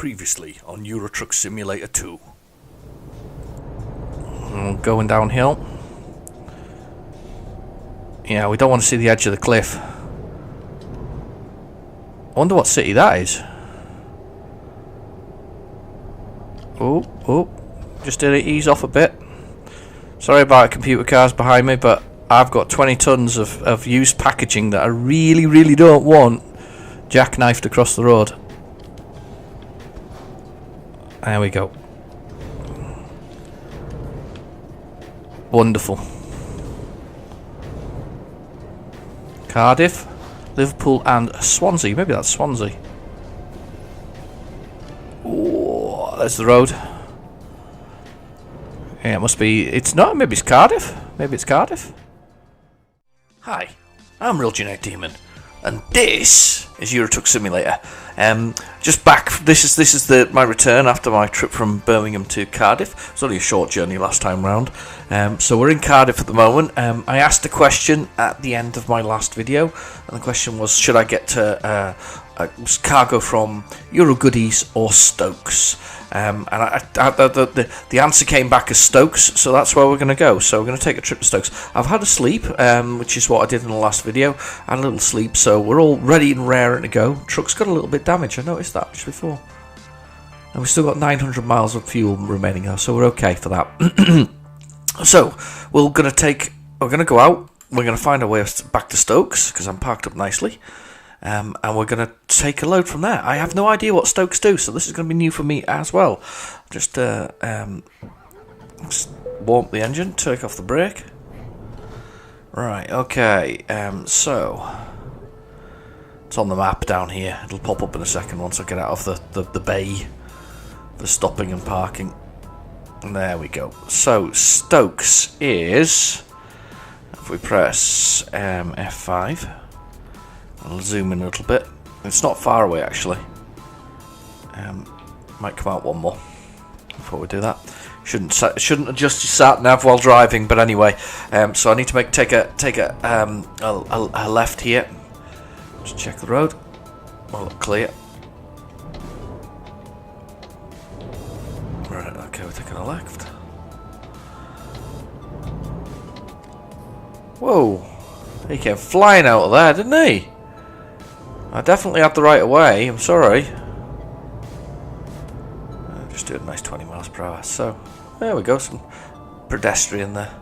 Previously on Euro Truck Simulator 2. Going downhill. Yeah, we don't want to see the edge of the cliff. I wonder what city that is. Oh, just did it ease off a bit. Sorry about computer cars behind me, but I've got 20 tons of used packaging that I really don't want jackknifed across the road. There we go. Wonderful. Cardiff, Liverpool and Swansea. Maybe that's Swansea. Oh, there's the road. Yeah, it must be. It's not. Maybe it's Cardiff. Maybe it's Cardiff. Hi, I'm Real Genetic Demon, and this is Euro Truck Simulator. Just back. This is my return after my trip from Birmingham to Cardiff. It was only a short journey last time round. So we're in Cardiff at the moment. I asked a question at the end of my last video, and the question was, should I get to cargo from Euro Goodies or Stokes? And the answer came back as Stokes, so that's where we're going to go. So we're going to take a trip to Stokes. I've had a sleep, which is what I did in the last video. I had a little sleep, so we're all ready and raring to go. Truck's got a little bit damaged, I noticed that just before. And we've still got 900 miles of fuel remaining now, so we're okay for that. So, we're going to go out, we're going to find our way back to Stokes, because I'm parked up nicely. And we're going to take a load from there. I have no idea what Stokes do, so this is going to be new for me as well. Just warm up the engine, take off the brake. Right, okay, so it's on the map down here. It'll pop up in a second once I get out of the bay for stopping and parking. And there we go. So Stokes is, if we press F5, I'll zoom in a little bit. It's not far away actually. Might come out one more before we do that. Shouldn't adjust your sat nav while driving, but anyway. So I need to take a left here. Just check the road. Well, look clear. Right, okay, we're taking a left. Whoa, he came flying out of there, didn't he? I definitely had the right of way, I'm sorry. Just doing a nice 20 miles per hour. So, there we go, some pedestrian there.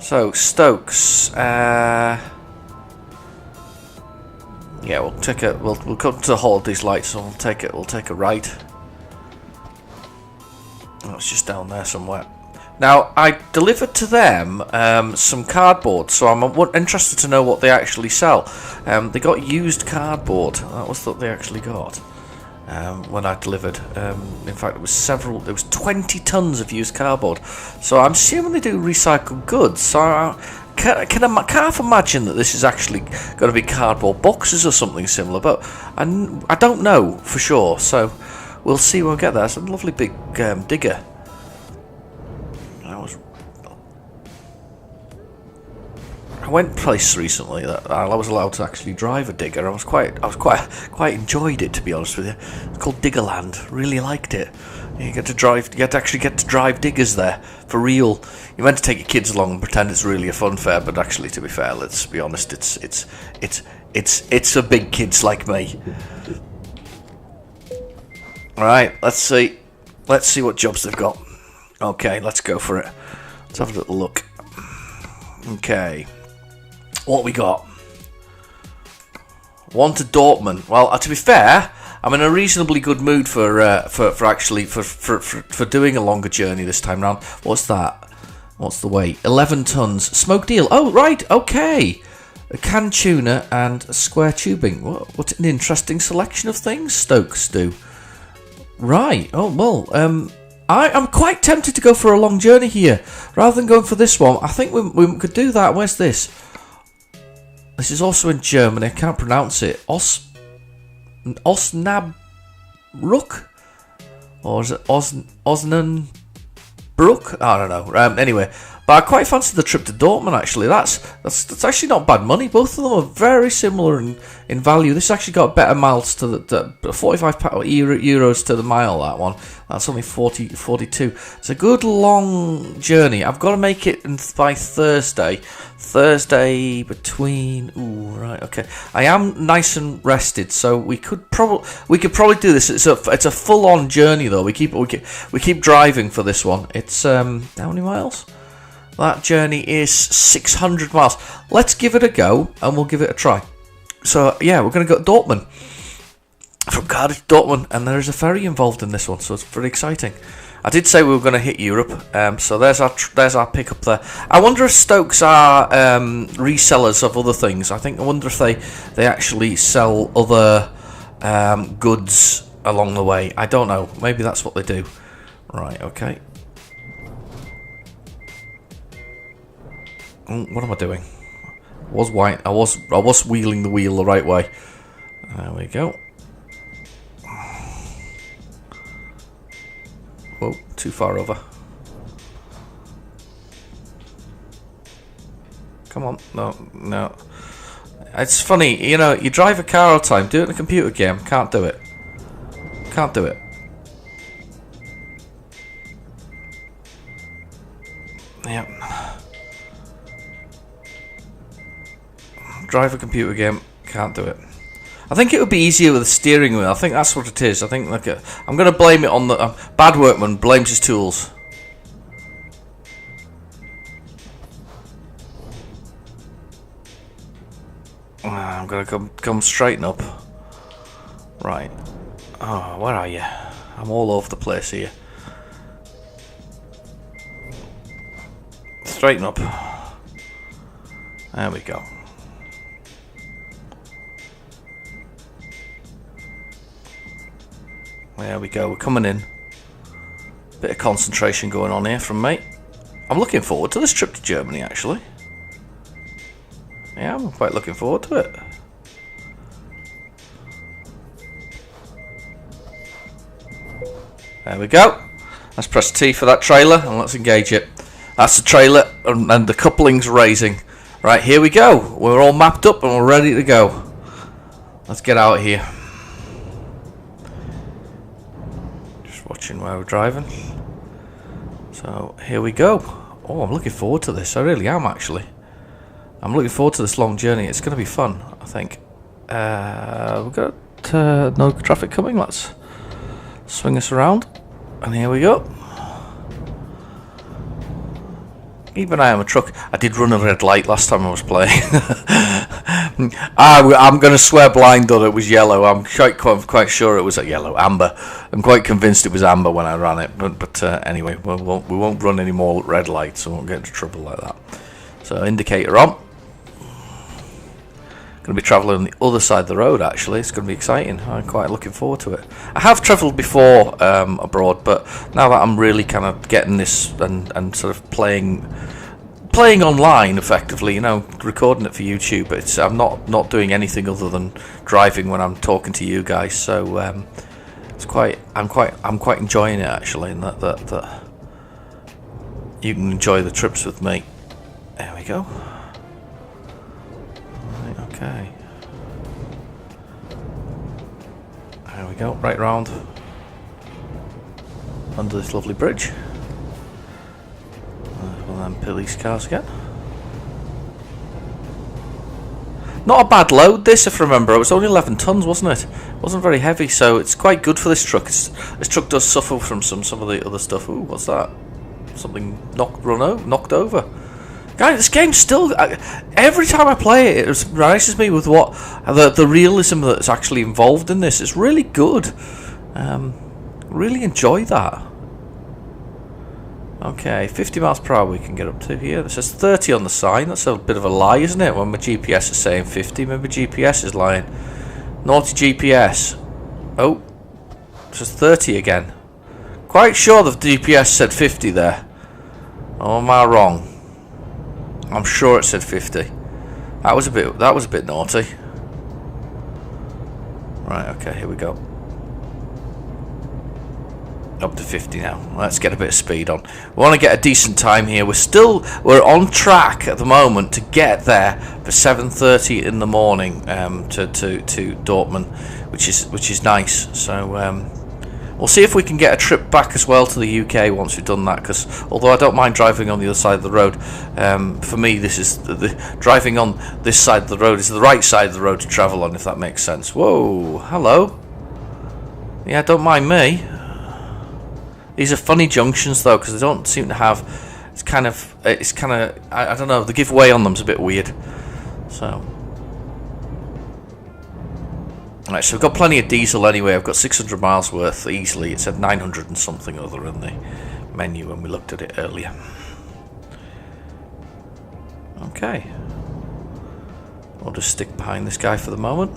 So, Stokes. Yeah, we'll come to hold these lights and we'll take a right. Oh, it's just down there somewhere. Now, I delivered to them some cardboard, so I'm interested to know what they actually sell. They got used cardboard. That was what they actually got when I delivered. In fact, it was 20 tons of used cardboard. So I'm assuming they do recycled goods. So I can't half imagine that this is actually going to be cardboard boxes or something similar, but I don't know for sure. So we'll see when we get there. It's a lovely big digger. I went place recently that I was allowed to actually drive a digger. I was quite enjoyed it, to be honest with you. It's called Diggerland. Really liked it. You get to actually get to drive diggers there for real. You're meant to take your kids along and pretend it's really a fun fair, but actually, to be fair, let's be honest, it's for big kids like me. All right, let's see what jobs they've got. Okay, let's go for it. Let's have a little look. Okay. What we got? One to Dortmund. Well, to be fair, I'm in a reasonably good mood for doing a longer journey this time round. What's that? What's the weight? 11 tons. Smoked eel. Oh, right. Okay. A canned tuna and a square tubing. What an interesting selection of things Stokes do. Right. Oh well. I'm quite tempted to go for a long journey here rather than going for this one. I think we could do that. Where's this? This is also in Germany. I can't pronounce it. Osnabrück? Or is it Osnabrück? I don't know. Anyway, But I quite fancy the trip to Dortmund, actually. That's actually not bad money. Both of them are very similar in value. This actually got better miles to the 45 euros to the mile, that one. That's only 42. It's a good long journey. I've got to make it by Thursday. Thursday between... Ooh, right, okay. I am nice and rested, so we could probably do this. It's a full-on journey, though. We keep driving for this one. It's how many miles? That journey is 600 miles. Let's give it a go, and we'll give it a try. So, yeah, we're going to go to Dortmund. From Cardiff to Dortmund, and there is a ferry involved in this one, so it's very exciting. I did say we were going to hit Europe, so there's our pickup there. I wonder if Stokes are resellers of other things. I wonder if they actually sell other goods along the way. I don't know. Maybe that's what they do. Right, okay. What am I doing? I was wheeling the wheel the right way. There we go. Whoa, too far over. Come on, no. It's funny, you know, you drive a car all the time, do it in a computer game, can't do it. Can't do it. Yep. Drive a computer game, can't do it. I think it would be easier with a steering wheel. I think that's what it is. I think I'm going to blame it on the bad workman blames his tools. I'm going to come straighten up. Right. Oh, where are you? I'm all over the place here. Straighten up. There we go. There we go, we're coming in. Bit of concentration going on here from me. I'm looking forward to this trip to Germany, actually. Yeah, I'm quite looking forward to it. There we go. Let's press T for that trailer and let's engage it. That's the trailer and the coupling's raising. Right, here we go. We're all mapped up and we're ready to go. Let's get out of here. Watching where we're driving. So here we go. Oh, I'm looking forward to this. I really am, actually. I'm looking forward to this long journey. It's going to be fun, I think. We've got no traffic coming. Let's swing us around. And here we go. Keep an eye on the truck. I did run a red light last time I was playing. I'm going to swear blind that it was yellow. I'm quite sure it was a yellow, amber. I'm quite convinced it was amber when I ran it. But anyway, we won't run any more red lights, so we won't get into trouble like that. So indicator on. Going to be travelling on the other side of the road, actually. It's going to be exciting. I'm quite looking forward to it. I have travelled before abroad, but now that I'm really kind of getting this and sort of playing online effectively, you know, recording it for YouTube, I'm not doing anything other than driving when I'm talking to you guys. So I'm quite enjoying it, actually, and that you can enjoy the trips with me. There we go. Okay. There we go, right round under this lovely bridge. One of them police cars again. Not a bad load, this, if I remember. It was only 11 tons, wasn't it? It wasn't very heavy, so it's quite good for this truck. This truck does suffer from some of the other stuff. Ooh, what's that? Something knocked over. Guys, this game still, every time I play it, it surprises me with what the realism that's actually involved in this. It's really good. Really enjoy that. Okay, 50 miles per hour we can get up to here. It says 30 on the sign. That's a bit of a lie, isn't it? When my GPS is saying 50, maybe GPS is lying. Naughty GPS. Oh, it says 30 again. Quite sure the GPS said 50 there. Or am I wrong? I'm sure it said 50. That was a bit naughty. Right, okay, here we go. Up to 50 now. Let's get a bit of speed on. We want to get a decent time here. We're on track at the moment to get there for 7:30 in the morning to Dortmund, which is nice. So we'll see if we can get a trip back as well to the UK once we've done that. Because although I don't mind driving on the other side of the road, for me this is driving on this side of the road is the right side of the road to travel on, if that makes sense. Whoa, hello. Yeah, don't mind me. These are funny junctions though, because they don't seem to have. It's kind of. I don't know. The giveaway on them's a bit weird. So. Alright, so we've got plenty of diesel anyway. I've got 600 miles worth easily. It said 900 and something other in the menu when we looked at it earlier. Okay. I'll just stick behind this guy for the moment.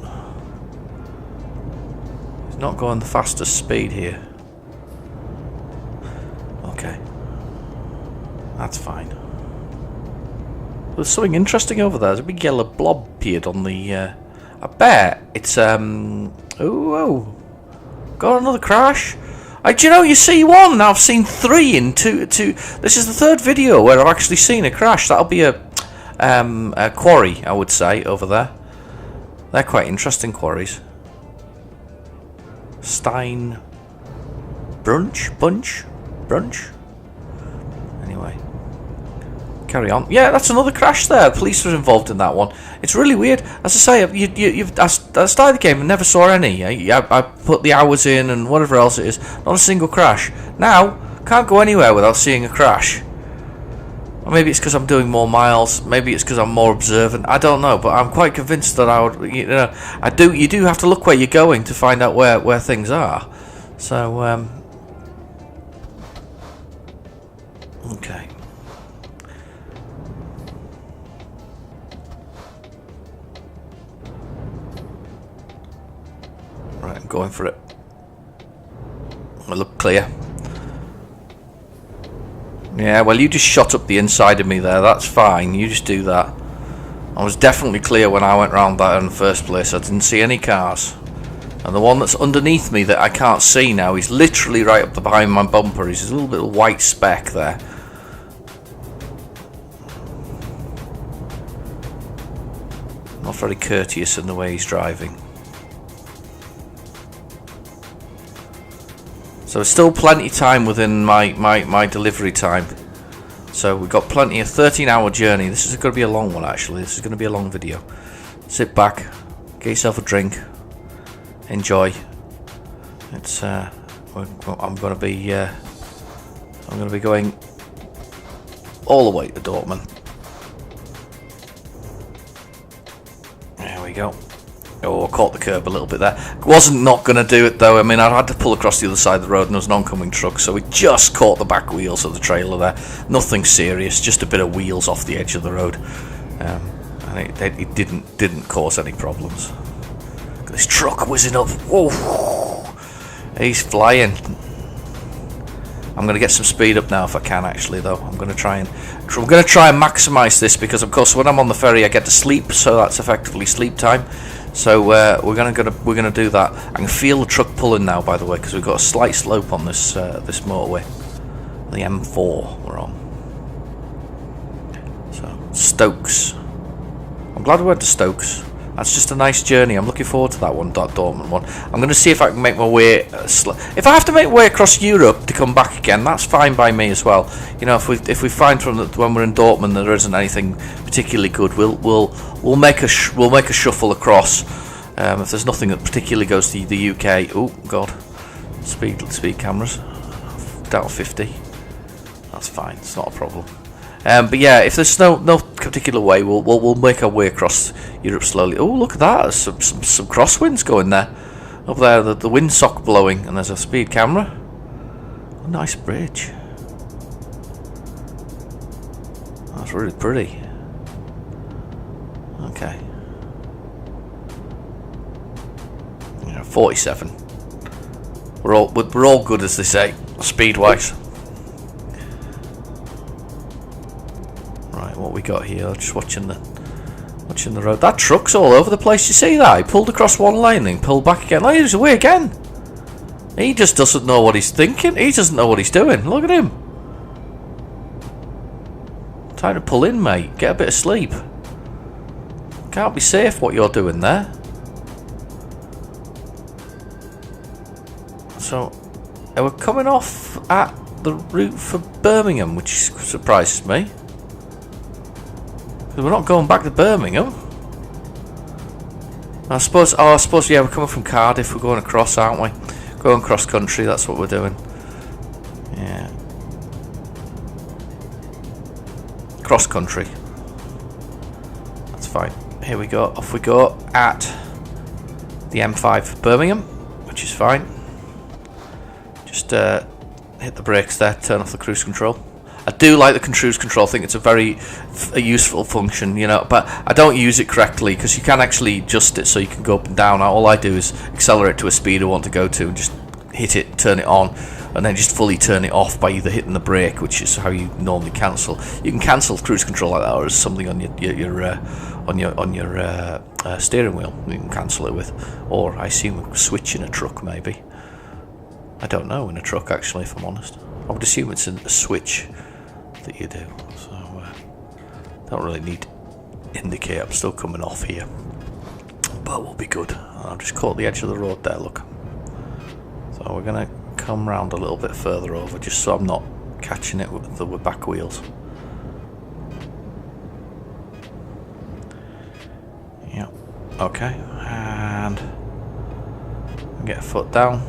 He's not going the fastest speed here. Okay. That's fine. There's something interesting over there. There's a big yellow blob appeared on the... I bet it's... Oh. Got another crash. Do you know, you see one, now I've seen three in two. This is the third video where I've actually seen a crash. That'll be a quarry, I would say, over there. They're quite interesting quarries. Stein... Brunch? Anyway, carry on. Yeah, that's another crash there. The police were involved in that one. It's really weird. As I say, I started the game and never saw any. I put the hours in and whatever else it is. Not a single crash. Now, can't go anywhere without seeing a crash. Or maybe it's because I'm doing more miles. Maybe it's because I'm more observant. I don't know, but I'm quite convinced that I would. You do have to look where you're going to find out where things are. So, okay. Right, I'm going for it. I look clear. Yeah, well, you just shot up the inside of me there. That's fine. You just do that. I was definitely clear when I went round that in the first place. I didn't see any cars. And the one that's underneath me that I can't see now, he's literally right up behind my bumper. He's a little bit of white speck there. Not very courteous in the way he's driving. So there's still plenty of time within my delivery time. So we've got plenty of 13-hour journey. This is going to be a long one, actually. This is going to be a long video. Sit back, get yourself a drink, enjoy. It's I'm going to be going all the way to Dortmund. There we go. Oh, I caught the curb a little bit there. Wasn't not going to do it though. I mean, I had to pull across the other side of the road and there was an oncoming truck, so we just caught the back wheels of the trailer there. Nothing serious, just a bit of wheels off the edge of the road, and it didn't cause any problems. Look at this truck whizzing up. Whoa, he's flying. I'm going to get some speed up now if I can. Actually, though, I'm going to try and maximise this because, of course, when I'm on the ferry, I get to sleep, so that's effectively sleep time. So we're gonna do that. I can feel the truck pulling now, by the way, because we've got a slight slope on this this motorway. The M4 we're on. So Stokes. I'm glad we went to Stokes. That's just a nice journey. I'm looking forward to that one, Dortmund one. I'm going to see if I can make my way. If I have to make my way across Europe to come back again, that's fine by me as well. You know, if we find when we're in Dortmund that there isn't anything particularly good, we'll make a shuffle across. If there's nothing that particularly goes to the UK, oh god, speed cameras down to 50. That's fine. It's not a problem. But yeah, if there's no particular way, we'll make our way across Europe slowly. Oh, look at that! There's some crosswinds going there. Up there, the windsock blowing, and there's a speed camera. A nice bridge. That's really pretty. Okay. Yeah, 47. We're all good, as they say, speed-wise. Right, what we got here? Just watching the road. That truck's all over the place. You see that? He pulled across one lane, then pulled back again. Oh, he's away again. He just doesn't know what he's thinking. He doesn't know what he's doing. Look at him. Trying to pull in, mate. Get a bit of sleep. Can't be safe what you're doing there. So, we're coming off at the route for Birmingham, which surprises me. We're not going back to Birmingham. I suppose, yeah, we're coming from Cardiff. We're going across, aren't we? Going cross country, that's what we're doing. Yeah. Cross country. That's fine. Here we go. Off we go at the M5 Birmingham, which is fine. Just hit the brakes there, turn off the cruise control. I do like the cruise control. I think it's a very useful function, you know, but I don't use it correctly because you can actually adjust it so you can go up and down. All I do is accelerate to a speed I want to go to and just hit it, turn it on, and then just fully turn it off by either hitting the brake, which is how you normally cancel. You can cancel cruise control like that, or something on your steering wheel. You can cancel it with, or I assume a switch in a truck maybe. I don't know in a truck actually, if I'm honest. I would assume it's a switch that you do, so don't really need to indicate. I'm still coming off here, but we'll be good. I've just caught the edge of the road there, look. So we're gonna come round a little bit further over, just so I'm not catching it with the back wheels. Yeah, okay, and get a foot down.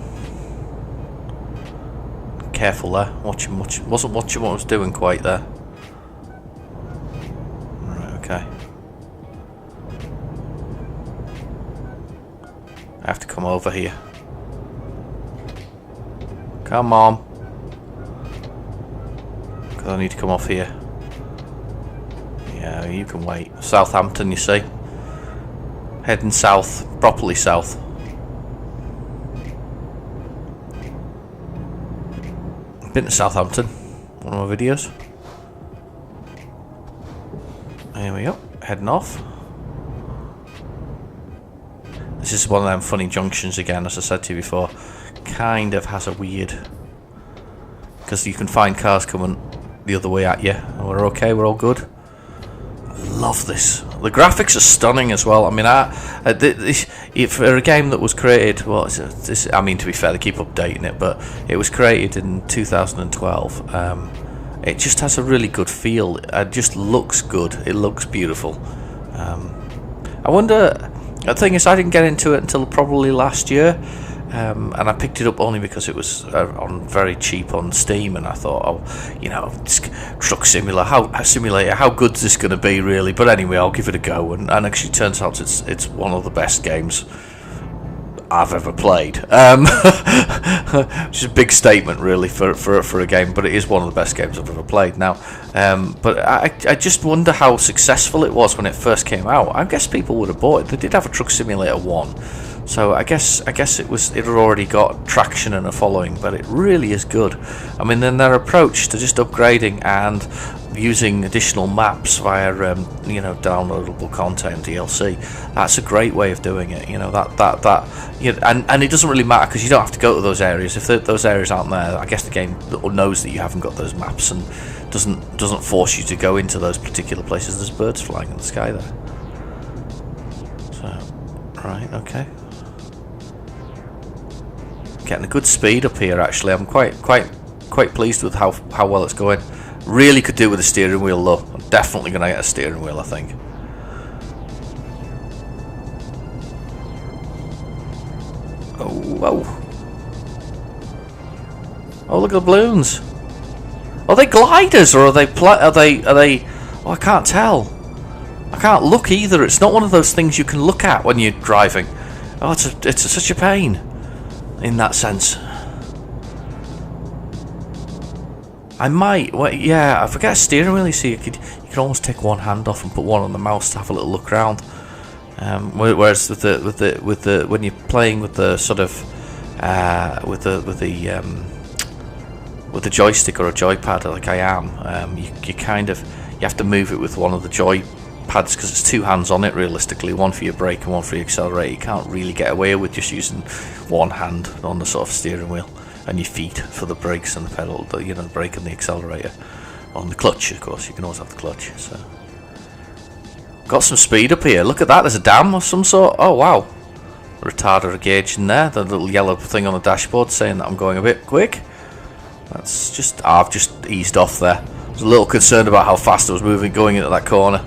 Careful there, wasn't watching what I was doing quite there. Right, okay. I have to come over here. Come on. Because I need to come off here. Yeah, you can wait. Southampton, you see. Heading south, properly south. Been to Southampton, one of my videos. Here we go, heading off. This is one of them funny junctions again, as I said to you before. Kind of has a weird, because you can find cars coming the other way at you. We're okay, we're all good. I love this. The graphics are stunning as well. I mean, for a game that was created, well, I mean, to be fair, they keep updating it, but it was created in 2012. It just has a really good feel. It just looks good. It looks beautiful. I wonder. The thing is, I didn't get into it until probably last year. And I picked it up only because it was on very cheap on Steam, and I thought, oh, you know, truck simulator, how good's this going to be, really? But anyway, I'll give it a go, and actually turns out it's one of the best games I've ever played. Which is a big statement, really, for a game, but it is one of the best games I've ever played. Now, but I just wonder how successful it was when it first came out. I guess people would have bought it. They did have a Truck Simulator 1. So I guess it had already got traction and a following, but it really is good. I mean, then their approach to just upgrading and using additional maps via downloadable content, DLC, that's a great way of doing it. You know, and it doesn't really matter because you don't have to go to those areas. If those areas aren't there, I guess the game knows that you haven't got those maps and doesn't force you to go into those particular places. There's birds flying in the sky there. So, right, okay. Getting a good speed up here, actually. I'm quite pleased with how well it's going. Really could do with a steering wheel, though. I'm definitely going to get a steering wheel, I think. Oh, whoa. Oh, look at the balloons. Are they gliders or are they? Oh, I can't tell. I can't look either. It's not one of those things you can look at when you're driving. Oh, it's such a pain. In that sense, I might. Well, yeah, I forget a steering wheel. You see, you can almost take one hand off and put one on the mouse to have a little look around. Whereas with the when you're playing with the sort of with the joystick or a joypad like I am, you have to move it with one of the pads because it's two hands on it realistically, one for your brake and one for your accelerator. You can't really get away with just using one hand on the sort of steering wheel and your feet for the brakes and the pedal, the brake and the accelerator. On the clutch, of course, you can always have the clutch. So got some speed up here. Look at that, there's a dam of some sort. Oh wow, retarder gauge in there, the little yellow thing on the dashboard saying that I'm going a bit quick. That's just, I've just eased off there. I was a little concerned about how fast I was moving going into that corner.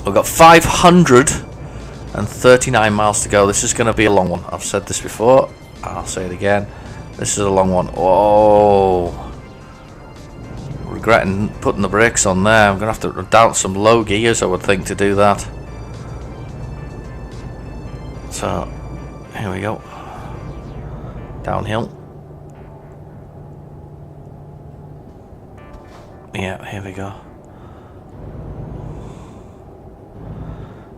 We've got 539 miles to go. This is going to be a long one. I've said this before, I'll say it again. This is a long one. Oh, regretting putting the brakes on there. I'm going to have to down some low gears, I would think, to do that. So, here we go. Downhill. Yeah, here we go.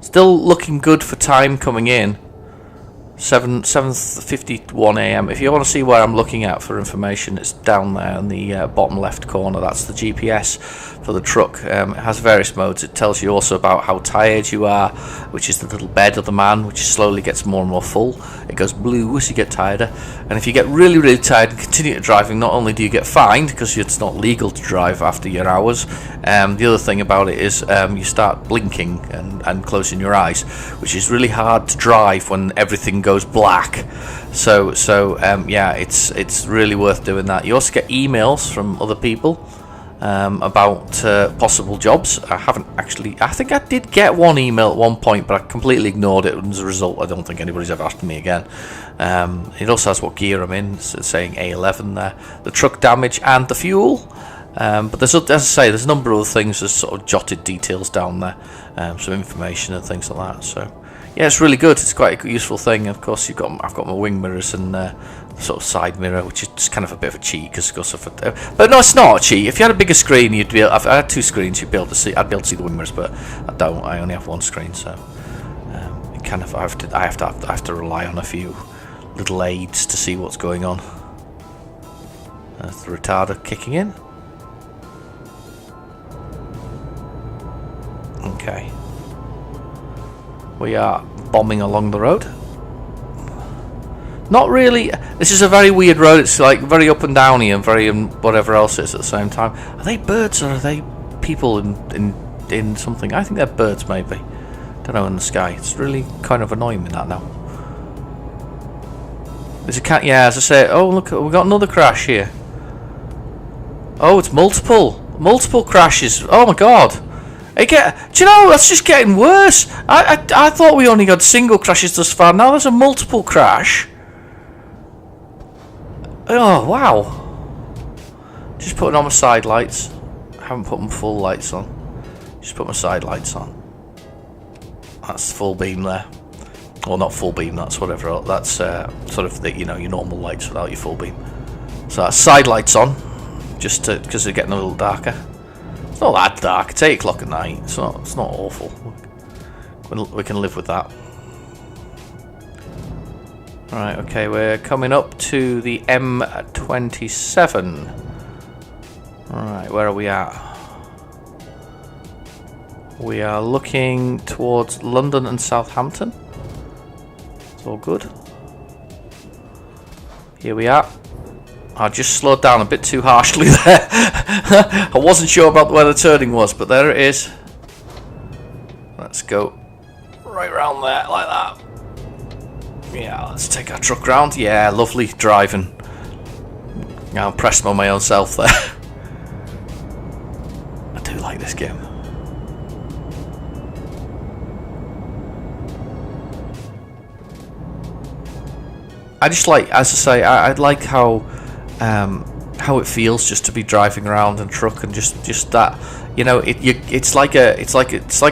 Still looking good for time coming in. 7:51 a.m. If you want to see where I'm looking at for information, it's down there in the bottom left corner. That's the GPS for the truck. It has various modes. It tells you also about how tired you are, which is the little bed of the man, which slowly gets more and more full. It goes blue as you get tireder. And if you get really, really tired and continue driving, not only do you get fined because it's not legal to drive after your hours, the other thing about it is you start blinking and closing your eyes, which is really hard to drive when everything goes black. So yeah, it's really worth doing that. You also get emails from other people about possible jobs. I think I did get one email at one point, but I completely ignored it, and as a result I don't think anybody's ever asked me again. It also has what gear I'm in. It's saying A11 there, the truck damage and the fuel. But there's, as I say, there's a number of other things. There's sort of jotted details down there, some information and things like that. So yeah, it's really good. It's quite a useful thing. Of course, I've got my wing mirrors and sort of side mirror, which is just kind of a bit of a cheat because but no, it's not a cheat. If you had a bigger screen, you'd be. If I had two screens, you'd be able to see. I'd be able to see the wing mirrors, but I don't. I only have one screen, so it kind of I have to rely on a few little aids to see what's going on. That's the retarder kicking in. Okay. We are bombing along the road. Not really. This is a very weird road. It's like very up and downy and very whatever else it is at the same time. Are they birds or are they people in something? I think they're birds, maybe. Don't know, in the sky. It's really kind of annoying me that now. There's a cat. Yeah, as I say. Oh, look, we got another crash here. Oh, it's multiple crashes. Oh my god. Do you know, that's just getting worse. I thought we only got single crashes thus far. Now there's a multiple crash. Oh, wow. Just putting on my side lights. I haven't put my full lights on. Just put my side lights on. That's full beam there. Well, not full beam, that's whatever. That's sort of the, your normal lights without your full beam. So that's side lights on, just because they're getting a little darker. It's not that dark. It's 8 o'clock at night. It's not awful. We can live with that. Alright, okay, we're coming up to the M27. Alright, where are we at? We are looking towards London and Southampton. It's all good. Here we are. I just slowed down a bit too harshly there. I wasn't sure about where the turning was, but there it is. Let's go right round there, like that. Yeah, let's take our truck round. Yeah, lovely driving. I'm impressed by my own self there. I do like this game. I just like, as I say, I like how it feels just to be driving around in a truck and just that, it's like a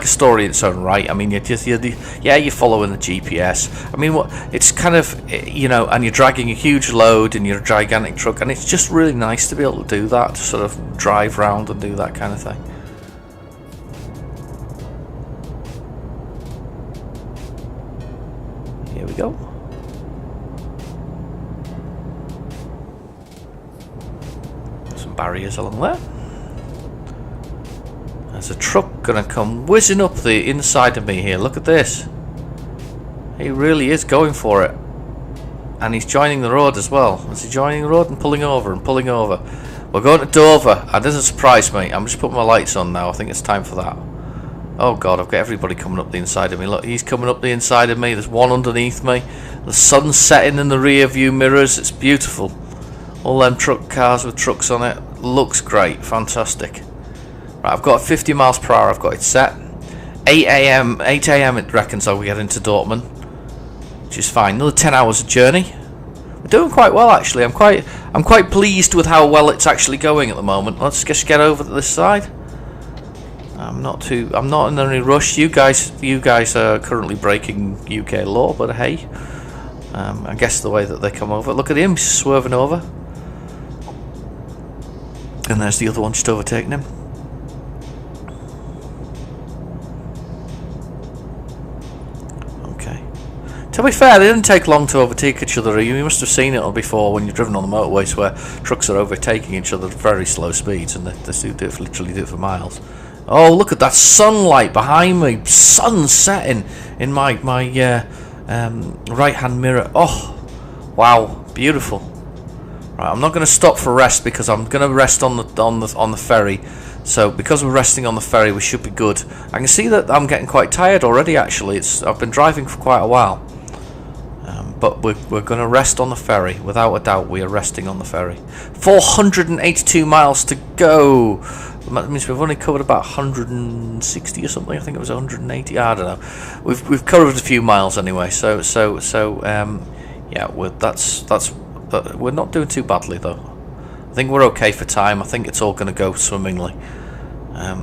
story in its own right. I mean, you're following the GPS. I mean, it's kind of, and you're dragging a huge load in your gigantic truck, and it's just really nice to be able to do that, to sort of drive around and do that kind of thing. Here we go. Barriers along there. There's a truck gonna come whizzing up the inside of me here. Look at this. He really is going for it. And he's joining the road as well. Is he joining the road and pulling over and pulling over? We're going to Dover. And doesn't surprise me. I'm just putting my lights on now. I think it's time for that. Oh God, I've got everybody coming up the inside of me. Look, he's coming up the inside of me. There's one underneath me. The sun's setting in the rear view mirrors. It's beautiful. All them truck cars with trucks on it. Looks great. Fantastic. Right, I've got 50 miles per hour. I've got it set. 8 a.m. it reckons I'll get into Dortmund, which is fine. Another 10 hours of journey. We're doing quite well actually. I'm quite pleased with how well it's actually going at the moment. Let's just get over to this side. I'm not in any rush. You guys are currently breaking UK law, but hey, I guess the way that they come over. Look at him, he's swerving over, and there's the other one just overtaking him. Okay. To be fair, they didn't take long to overtake each other. You must have seen it before when you've driven on the motorways where trucks are overtaking each other at very slow speeds, and they literally do it for miles. Oh, look at that sunlight behind me. Sun setting in my right-hand mirror. Oh, wow, beautiful. Right, I'm not going to stop for rest because I'm going to rest on the ferry. So because we're resting on the ferry, we should be good. I can see that I'm getting quite tired already. Actually, I've been driving for quite a while. But we're going to rest on the ferry. Without a doubt, we are resting on the ferry. 482 miles to go. That means we've only covered about 160 or something. I think it was 180. I don't know. We've covered a few miles anyway. So yeah, we're not doing too badly though. I think we're okay for time. I think it's all going to go swimmingly.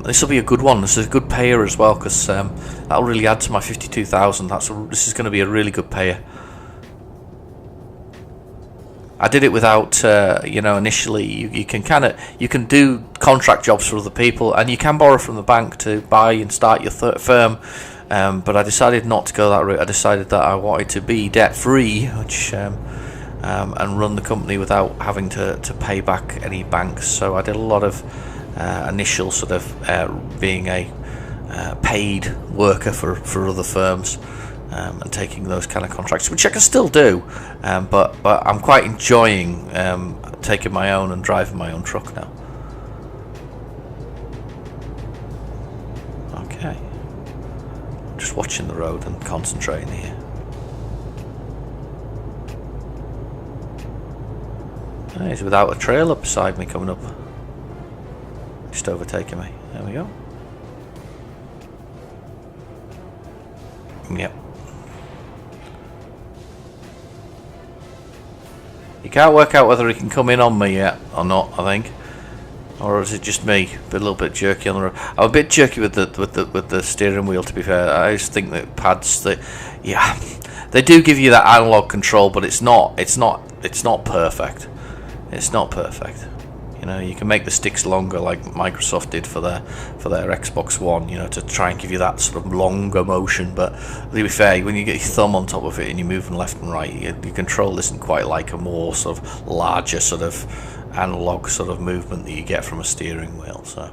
This will be a good one. This is a good payer as well because that'll really add to my 52,000. This is going to be a really good payer. I did it without, initially you can do contract jobs for other people, and you can borrow from the bank to buy and start your firm. But I decided not to go that route. I decided that I wanted to be debt free, which and run the company without having to pay back any banks. So I did a lot of initial sort of being a paid worker for other firms. And taking those kind of contracts, which I can still do, but I'm quite enjoying taking my own and driving my own truck now. Okay, just watching the road and concentrating here. He's without a trailer beside me coming up, just overtaking me. There we go. Yep. You can't work out whether he can come in on me yet or not, I think, or is it just me? A little bit jerky on the road. I'm a bit jerky with the steering wheel. To be fair, I just think that pads they do give you that analog control, but it's not perfect. It's not perfect. You know, you can make the sticks longer, like Microsoft did for their Xbox One. You know, to try and give you that sort of longer motion. But to be fair, when you get your thumb on top of it and you're moving left and right, your control isn't quite like a more sort of larger sort of analog sort of movement that you get from a steering wheel. So,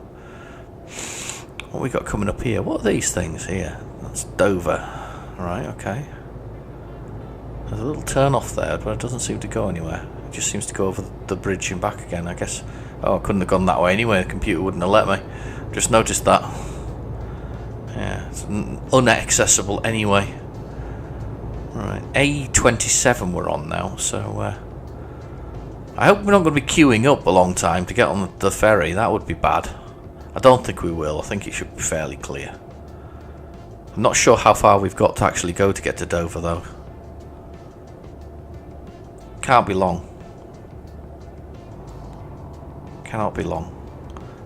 what we got coming up here? What are these things here? That's Dover. Right. Okay. There's a little turn off there, but it doesn't seem to go anywhere. It just seems to go over the bridge and back again, I guess. Oh, I couldn't have gone that way anyway. The computer wouldn't have let me. Just noticed that. Yeah, it's inaccessible anyway. Right, A27 we're on now, so I hope we're not going to be queuing up a long time to get on the ferry. That would be bad. I don't think we will. I think it should be fairly clear. I'm not sure how far we've got to actually go to get to Dover though. Can't be long. Cannot be long.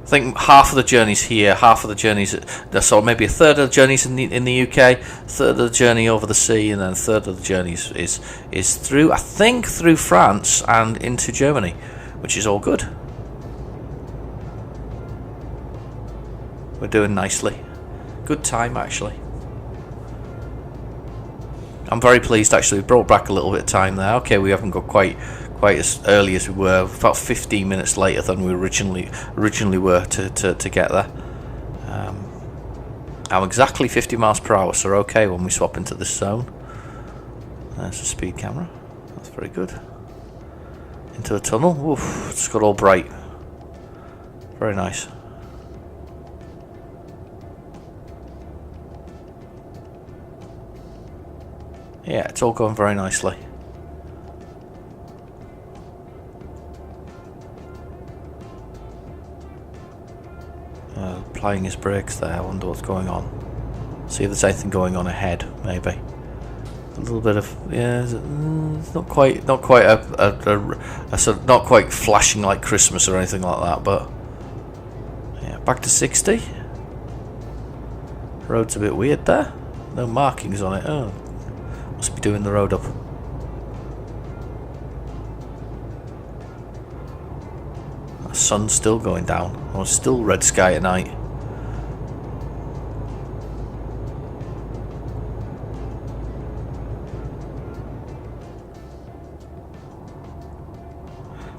I think half of the journey's here, half of the journey's so maybe a third of the journey's in the UK, a third of the journey over the sea, and then a third of the journey is through, I think, through France and into Germany, which is all good. We're doing nicely. Good time actually. I'm very pleased actually. We brought back a little bit of time there. Okay, we haven't got quite as early as we were. About 15 minutes later than we originally were to get there. I'm exactly 50 miles per hour, so we're okay when we swap into this zone. There's a speed camera. That's very good. Into a tunnel. Oof, it's got all bright. Very nice. Yeah, it's all going very nicely. Applying his brakes there. I wonder what's going on. See if there's anything going on ahead, maybe. A little bit of, yeah, it's not quite a sort of, not quite flashing like Christmas or anything like that, but yeah, back to 60. Road's a bit weird there. No markings on it. Oh, must be doing the road up. The sun's still going down. Oh, still red sky at night.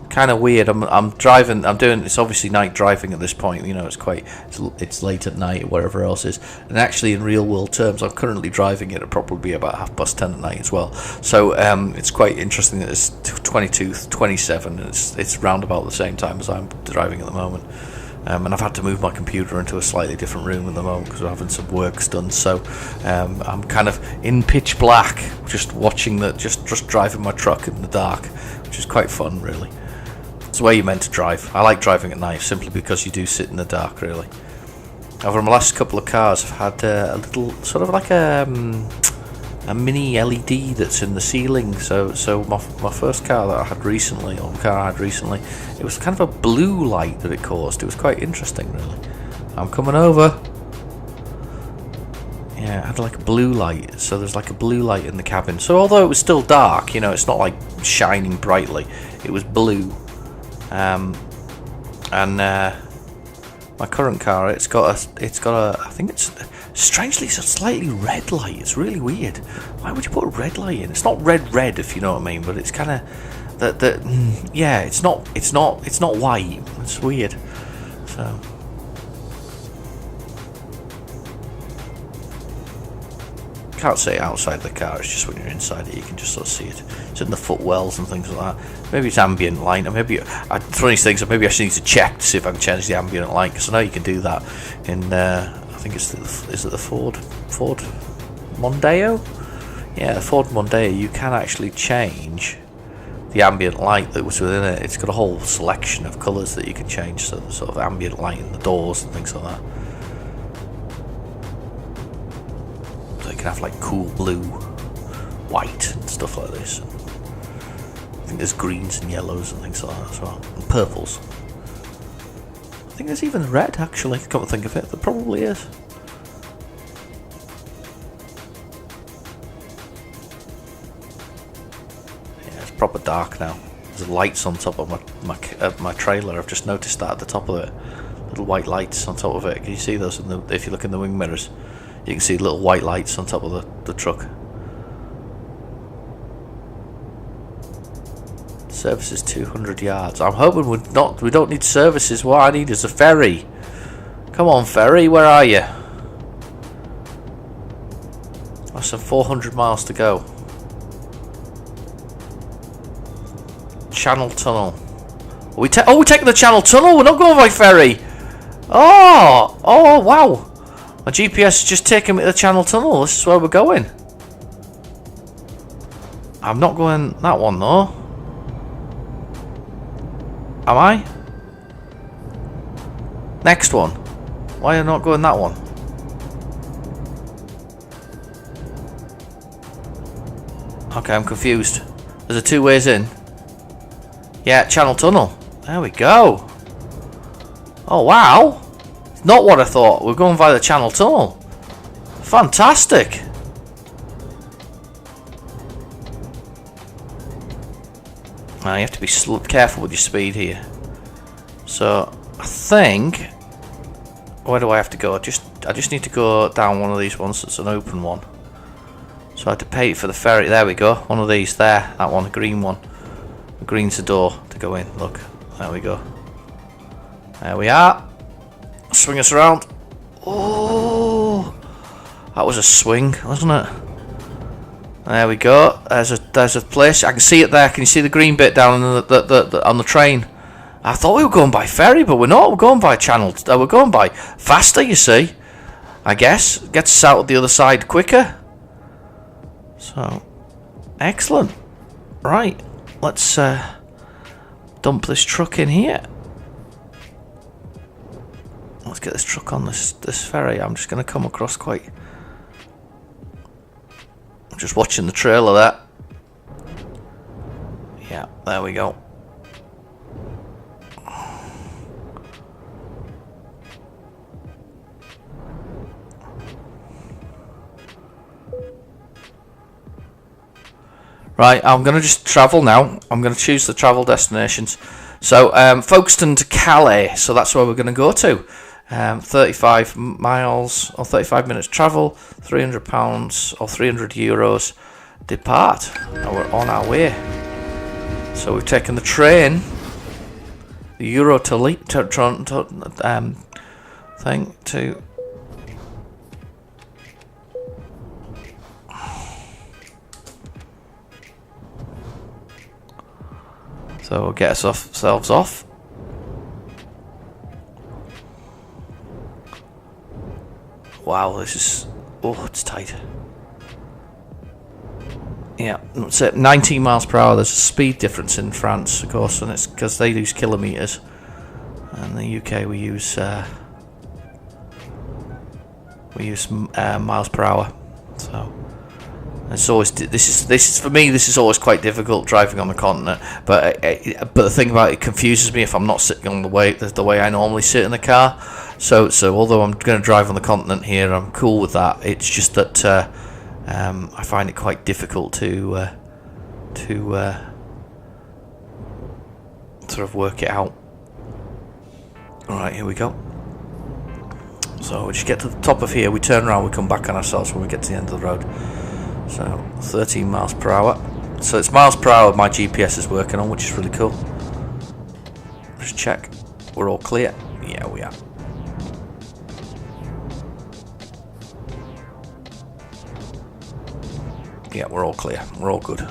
Kind of weird. I'm driving. I'm doing. It's obviously night driving at this point. You know, it's late at night or whatever else is. And actually, in real world terms, I'm currently driving it. It'll probably be about 10:30 at night as well. So it's quite interesting that it's 22:27 and it's round about the same time as I'm driving at the moment. And I've had to move my computer into a slightly different room at the moment because we're having some works done. So I'm kind of in pitch black, just watching just driving my truck in the dark, which is quite fun, really. It's the way you're meant to drive. I like driving at night simply because you do sit in the dark, really. Over my last couple of cars, I've had a little sort of like a mini LED that's in the ceiling. So my first car that I had recently, it was kind of a blue light that it caused. It was quite interesting, really. I'm coming over. Yeah, it had like a blue light. So there's like a blue light in the cabin. So although it was still dark, you know, it's not like shining brightly. It was blue. My current car, it's got a I think it's strangely it's a slightly red light. It's really weird. Why would you put a red light in? It's not red if you know what I mean, but it's kind of yeah, it's not white. It's weird. So can't see it outside the car. It's just when you're inside it, you can just sort of see it. It's in the footwells and things like that. Maybe it's ambient light, or maybe it's one of these things. Or maybe I should need to check to see if I can change the ambient light, because I know you can do that in. I think is it the Ford Mondeo? Yeah, the Ford Mondeo. You can actually change the ambient light that was within it. It's got a whole selection of colours that you can change, so the sort of ambient light in the doors and things like that. So you can have like cool blue, white and stuff like this. I think there's greens and yellows and things like that as well. And purples. I think there's even red, actually, come to think of it. There probably is. Yeah, it's proper dark now. There's lights on top of my trailer. I've just noticed that at the top of it. Little white lights on top of it. Can you see those if you look in the wing mirrors? You can see little white lights on top of the truck. Service is 200 yards. I'm hoping we don't need services. What I need is a ferry. Come on, ferry, where are you? That's some 400 miles to go. Channel Tunnel. We're taking the Channel Tunnel. We're not going by ferry. Oh, wow. My GPS is just taking me to the Channel Tunnel. This is where we're going. I'm not going that one though. Am I? Next one. Why are you not going that one? Okay, I'm confused. There's a two ways in. Yeah, Channel Tunnel. There we go. Oh wow. Not what I thought. We're going via the Channel Tunnel. Fantastic. Now you have to be careful with your speed here. So I think, where do I have to go? I just need to go down one of these ones that's an open one. So I had to pay for the ferry. There we go. One of these there. That one, the green one. The green's the door to go in. Look. There we go. There we are. Swing us around. Oh, That was a swing, wasn't it? There we go. There's a place. I can see it there. Can you see the green bit down on the train? I thought we were going by ferry, but we're not. We're going by channel. We're going by faster, you see. I guess. Gets us out the other side quicker. So, excellent. Right. Let's dump this truck in here. Let's get this truck on this ferry. I'm just going to come across quite... I'm just watching the trail of that. Yeah, there we go. Right, I'm going to just travel now. I'm going to choose the travel destinations. So, Folkestone to Calais. So that's where we're going to go to. 35 miles or 35 minutes travel, £300 or €300. Depart. Now we're on our way. So we've taken the train, the Euro to thing to. So we'll get ourselves off. Wow, this is... Oh, it's tight. Yeah, it's at 19 miles per hour. There's a speed difference in France, of course, and it's because they use kilometres. And in the UK we use miles per hour. So it's always this is for me. This is always quite difficult driving on the continent. But the thing about it confuses me if I'm not sitting on the way I normally sit in the car. So although I'm going to drive on the continent here, I'm cool with that. It's just that I find it quite difficult to sort of work it out. Alright, here we go. So we just get to the top of here, we turn around, we come back on ourselves when we get to the end of the road. So 13 miles per hour. So it's miles per hour my GPS is working on, which is really cool. Just check. We're all clear? Yeah, we are. Yeah, we're all clear. We're all good.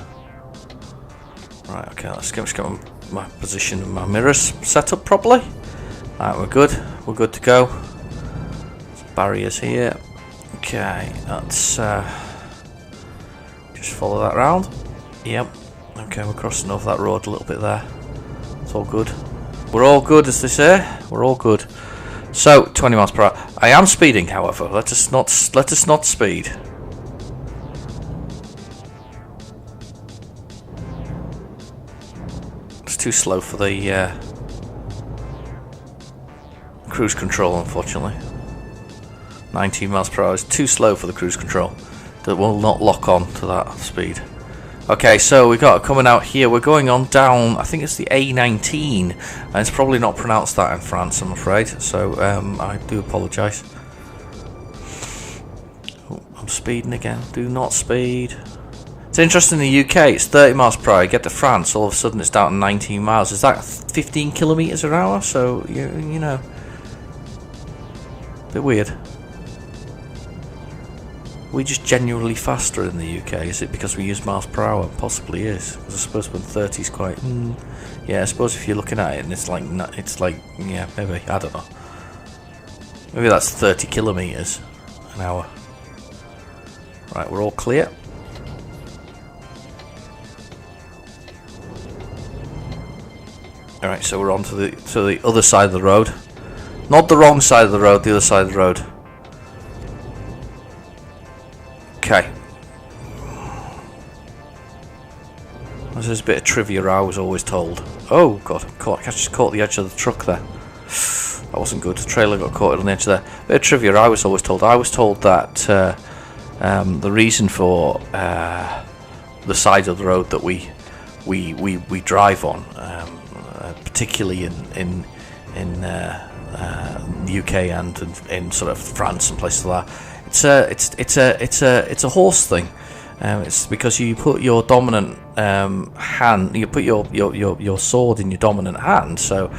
Right, okay, let's just get my position and my mirrors set up properly. Right, we're good. We're good to go. Barriers here. Okay, let's just follow that round. Yep. Okay, we're crossing over that road a little bit there. It's all good. We're all good, as they say. We're all good. So, 20 miles per hour. I am speeding, however. Let us not speed. It's too slow for the cruise control, unfortunately. 19 miles per hour is too slow for the cruise control. That will not lock on to that speed. Okay, so we got coming out here. We're going on down. I think it's the A19, and it's probably not pronounced that in France, I'm afraid. So I do apologise. Oh, I'm speeding again. Do not speed. It's interesting. In the UK, it's 30 miles per hour. You get to France, all of a sudden it's down to 19 miles. Is that 15 kilometres an hour? So you know, a bit weird. We just genuinely faster in the UK? Is it because we use miles per hour? Possibly is. Because I suppose when 30 is quite... yeah, I suppose if you're looking at it and it's like... yeah, maybe. I don't know. Maybe that's 30 kilometres an hour. Right, we're all clear. Alright, so we're on to the other side of the road. Not the wrong side of the road, the other side of the road. Okay. This is a bit of trivia I was always told. Oh god, I just caught the edge of the truck there. That wasn't good. The trailer got caught on the edge there. Bit of trivia I was always told. I was told that the reason for the side of the road that we drive on, particularly in the UK and in sort of France and places like that. It's a horse thing. It's because you put your dominant hand, you put your sword in your dominant hand. So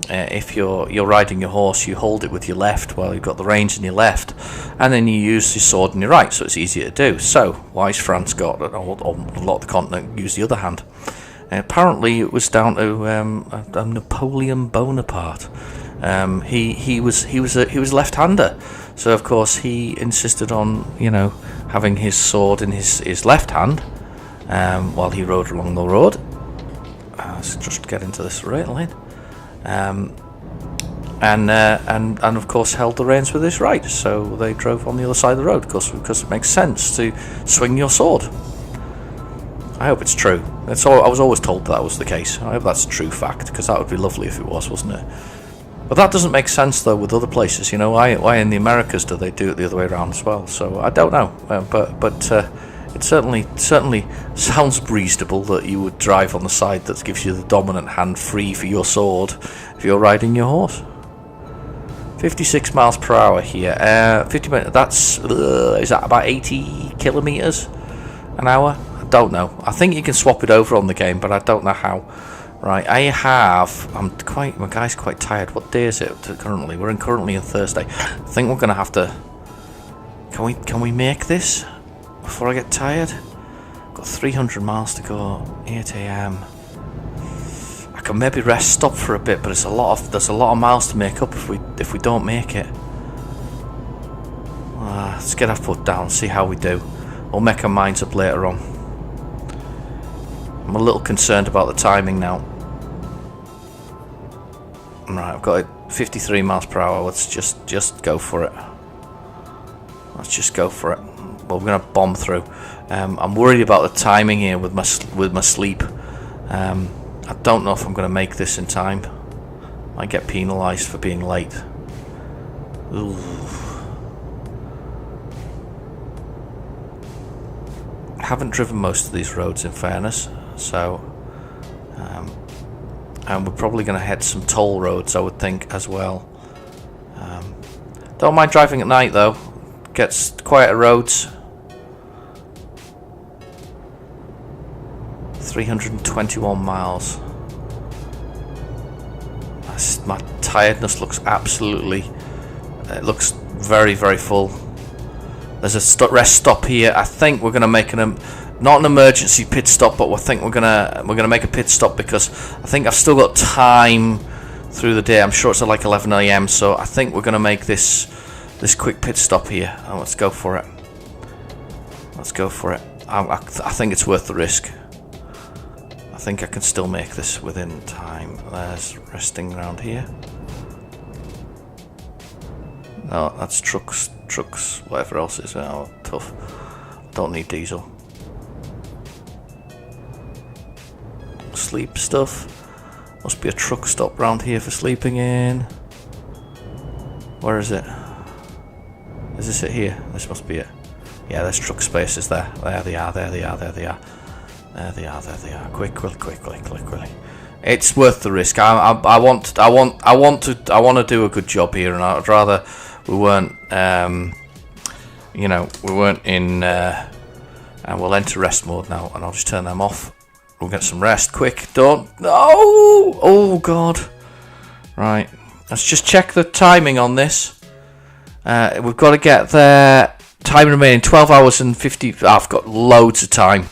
if you're riding your horse, you hold it with your left while you've got the reins in your left, and then you use your sword in your right, so it's easier to do. So why is France got, or a lot of the continent, use the other hand? Apparently it was down to Napoleon Bonaparte. He was left-hander, so of course he insisted on having his sword in his left hand while he rode along the road. Let's just get into this right line, and of course held the reins with his right. So they drove on the other side of the road, because it makes sense to swing your sword. I hope it's true. I was always told that was the case. I hope that's a true fact, because that would be lovely if it was, wasn't it? But that doesn't make sense though with other places. Why in the Americas do they do it the other way around as well? So I don't know. But it certainly sounds reasonable that you would drive on the side that gives you the dominant hand free for your sword if you're riding your horse. 56 miles per hour here. 50 minutes. That's is that about 80 kilometers an hour? Don't know. I think you can swap it over on the game, but I don't know how. Right, my guy's quite tired. What day is it currently? We're currently in Thursday. I think we're gonna have to. Can we make this before I get tired? Got 300 miles to go. 8 a.m. I can maybe stop for a bit, but there's a lot of miles to make up if we don't make it. Let's get our foot down, see how we do. We'll make our minds up later on. I'm a little concerned about the timing now. Right, I've got it 53 miles per hour. Let's just go for it. Let's just go for it. Well, we're gonna bomb through. I'm worried about the timing here with my sleep. I don't know if I'm gonna make this in time. I get penalised for being late. Ooh. I haven't driven most of these roads, in fairness. So, and we're probably going to head some toll roads, I would think, as well. Don't mind driving at night, though. Gets quieter roads. 321 miles. My tiredness looks it looks very, very full. There's a rest stop here. I think we're going to make not an emergency pit stop, but I think we're gonna make a pit stop because I think I've still got time through the day. I'm sure it's at like 11 a.m. So I think we're gonna make this quick pit stop here. Let's go for it. Let's go for it. I think it's worth the risk. I think I can still make this within time. There's resting around here. No, that's trucks, whatever else is. Oh, tough. Don't need diesel. Sleep stuff. Must be a truck stop round here for sleeping in. Where is it? Is this it here? This must be it. Yeah, there's truck spaces there. There they are. Quickly. It's worth the risk. I want to do a good job here, and I'd rather we weren't in. And we'll enter rest mode now, and I'll just turn them off. We'll get some rest. Quick, don't. No! Oh, God. Right. Let's just check the timing on this. We've got to get there. Time remaining 12 hours and 50. I've got loads of time.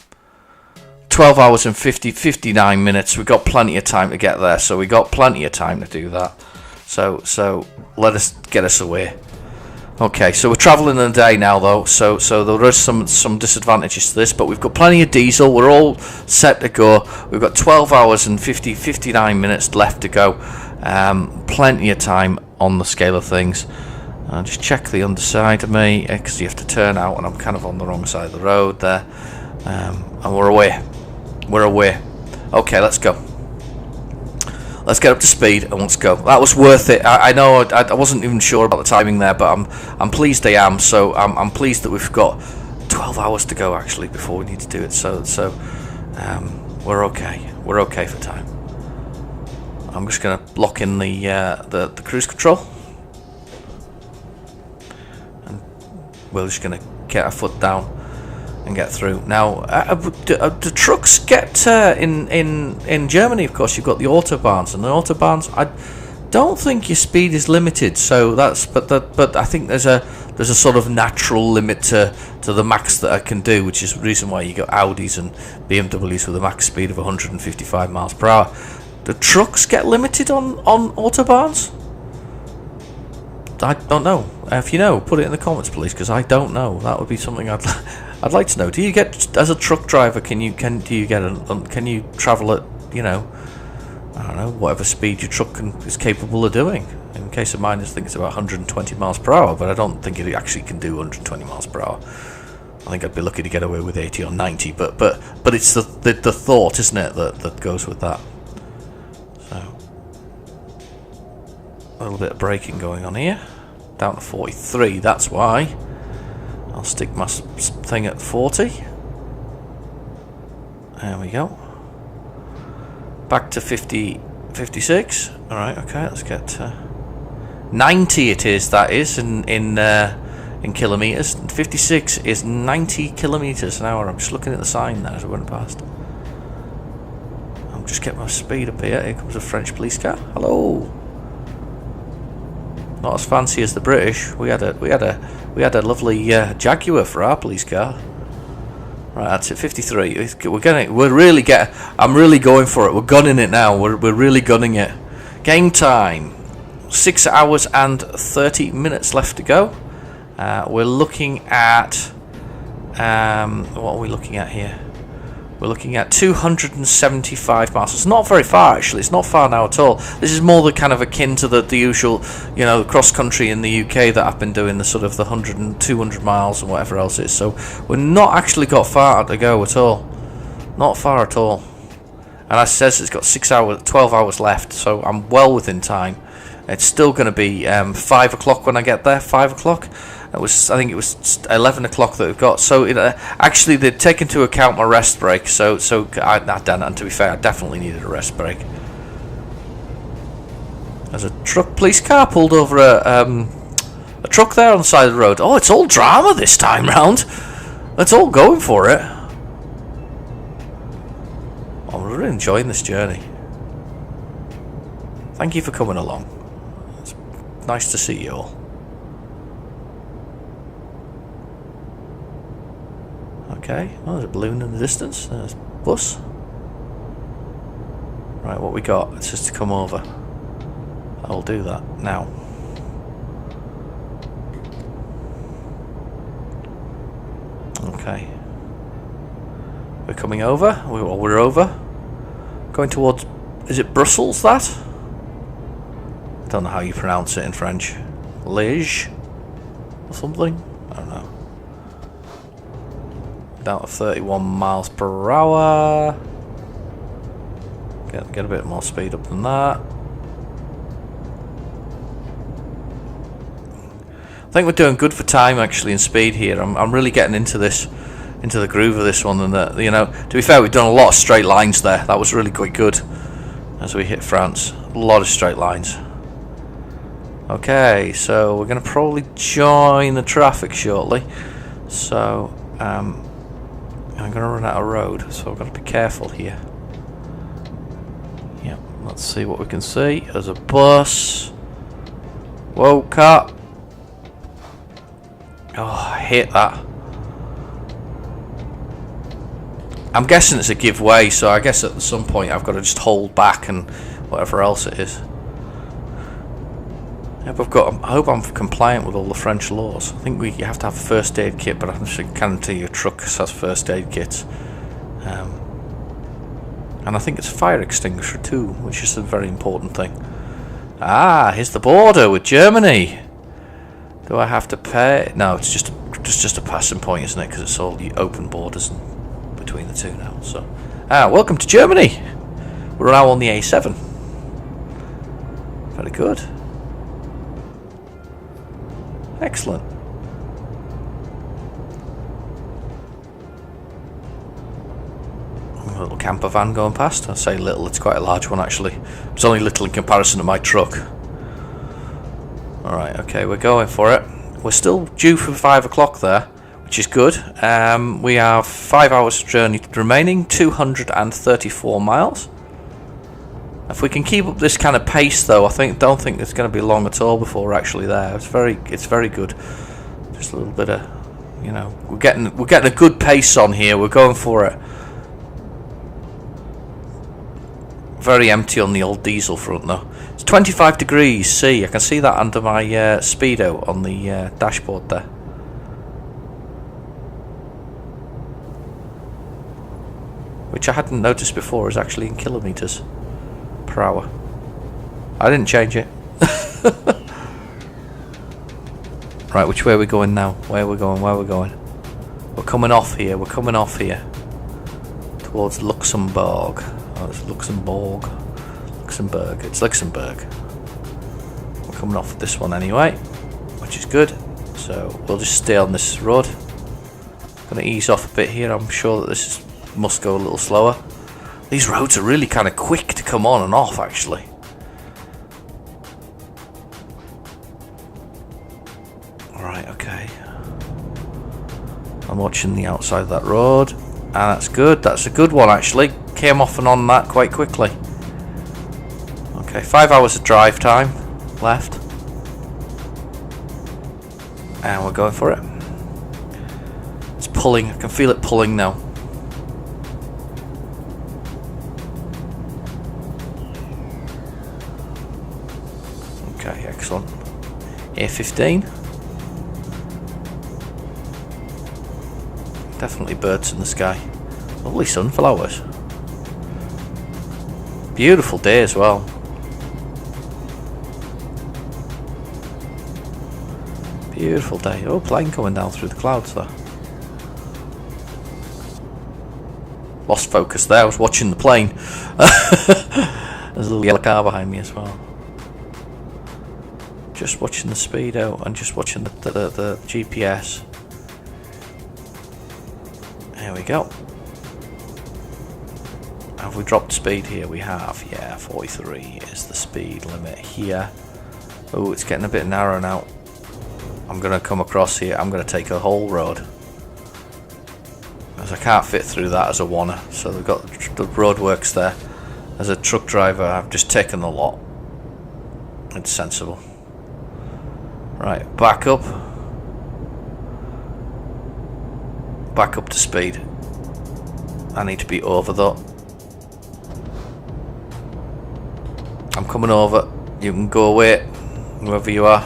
12 hours and 59 minutes. We've got plenty of time to get there. So we got plenty of time to do that. So let us get us away. Okay, so we're travelling in a day now, though, so there is some disadvantages to this, but we've got plenty of diesel. We're all set to go. We've got 12 hours and 59 minutes left to go. Plenty of time on the scale of things. Just check the underside of me, because you have to turn out, and I'm kind of on the wrong side of the road there. And we're away. Okay, let's go. Let's get up to speed and let's go. That was worth it. I know I wasn't even sure about the timing there, but I'm pleased I am. So I'm pleased that we've got 12 hours to go actually before we need to do it. So we're okay. We're okay for time. I'm just gonna lock in the cruise control, and we're just gonna get our foot down. and get through. Now, the trucks get in Germany. Of course, you've got the autobahns, and the autobahns. I don't think your speed is limited. So but I think there's a sort of natural limit to the max that I can do, which is the reason why you got Audis and BMWs with a max speed of 155 miles per hour. The trucks get limited on autobahns. I don't know. If you know, put it in the comments, please, because I don't know. That would be something I'd like to know. Do you get, as a truck driver, can you travel at, I don't know, whatever speed your truck is capable of doing? In case of mine, I think it's about 120 miles per hour, but I don't think it actually can do 120 miles per hour. I think I'd be lucky to get away with 80 or 90, but it's the thought, isn't it, that goes with that. So a little bit of braking going on here. Down to 43, that's why. I'll stick my thing at 40. There we go. Back to 56. Alright, okay, let's get 90 it is, that is, in kilometres. 56 is 90 kilometres an hour. I'm just looking at the sign there as I went past. I'm just getting my speed up here. Here comes a French police car. Hello. Not as fancy as the British. We had a lovely Jaguar for our police car. Right, that's it. 53. I'm really going for it. We're gunning it now. We're really gunning it. Game time. 6 hours and 30 minutes left to go. We're looking at what are we looking at here? We're looking at 275 miles. It's not very far, actually. It's not far now at all. This is more the kind of akin to the usual, cross country in the UK that I've been doing, the sort of the 100 and 200 miles and whatever else it is. So we're not actually got far to go at all. Not far at all. And as it says, it's got 12 hours left, so I'm well within time. It's still going to be 5 o'clock when I get there. 5 o'clock. I think it was 11 o'clock that we've got. So actually, they'd taken into account my rest break. So and to be fair, I definitely needed a rest break. There's a police car pulled over a truck there on the side of the road. Oh, it's all drama this time round. It's all going for it. I'm really enjoying this journey. Thank you for coming along. It's nice to see you all. Okay, well, there's a balloon in the distance. There's a bus. Right, what we got? It's just to come over. I'll do that now. Okay. We're coming over. We're over. Going towards... Is it Brussels, that? I don't know how you pronounce it in French. Liège? Or something? I don't know. Down to 31 miles per hour. Get a bit more speed up than that. I think we're doing good for time actually in speed here. I'm really getting into the groove of this one, and to be fair, we've done a lot of straight lines there. That was really quite good as we hit France. A lot of straight lines. Okay, so we're going to probably join the traffic shortly. So I'm going to run out of road, so I've got to be careful here. Yep, let's see what we can see. There's a bus. Whoa, car. Oh, I hit that. I'm guessing it's a give way, so I guess at some point I've got to just hold back and whatever else it is. I hope I'm compliant with all the French laws. I think you have to have a first aid kit, but I can tell your truck has first aid kits. And I think it's a fire extinguisher too, which is a very important thing. Ah, here's the border with Germany. Do I have to pay? No, it's just a passing point, isn't it? Because it's all the open borders between the two now. So, welcome to Germany. We're now on the A7. Very good. Excellent. A little camper van going past. I say little, it's quite a large one actually. It's only little in comparison to my truck. Alright, okay, we're going for it. We're still due for 5 o'clock there. which is good. We have 5 hours journey remaining, 234 miles. If we can keep up this kind of pace, though, don't think it's going to be long at all before we're actually there. It's very good. Just a little bit of, we're getting a good pace on here. We're going for it. Very empty on the old diesel front, though. It's 25 degrees C. I can see that under my speedo on the dashboard there. Which I hadn't noticed before is actually in kilometres per hour. I didn't change it. Right, which way are we going now? Where are we going? We're coming off here. Towards Luxembourg. Oh, it's Luxembourg. It's Luxembourg. We're coming off this one anyway, which is good. So we'll just stay on this road. Gonna ease off a bit here. I'm sure that this must go a little slower. These roads are really kind of quick to come on and off, actually. Alright, okay. I'm watching the outside of that road. And that's good. That's a good one, actually. Came off and on that quite quickly. Okay, 5 hours of drive time left. And we're going for it. It's pulling. I can feel it pulling now. Okay, excellent. A15. Definitely birds in the sky. Lovely sunflowers. Beautiful day as well. Beautiful day. Oh, plane coming down through the clouds there. Lost focus there. I was watching the plane. There's a little yellow car behind me as well. Just watching the speedo and just watching the GPS. There we go. Have we dropped speed here? We have, yeah, 43 is the speed limit here. Oh, it's getting a bit narrow now. I'm going to come across here. I'm going to take a whole road. Because I can't fit through that as a wanna. So they've got the roadworks there. As a truck driver, I've just taken the lot. It's sensible. Right, back up. Back up to speed. I need to be over though. I'm coming over. You can go away, whoever you are,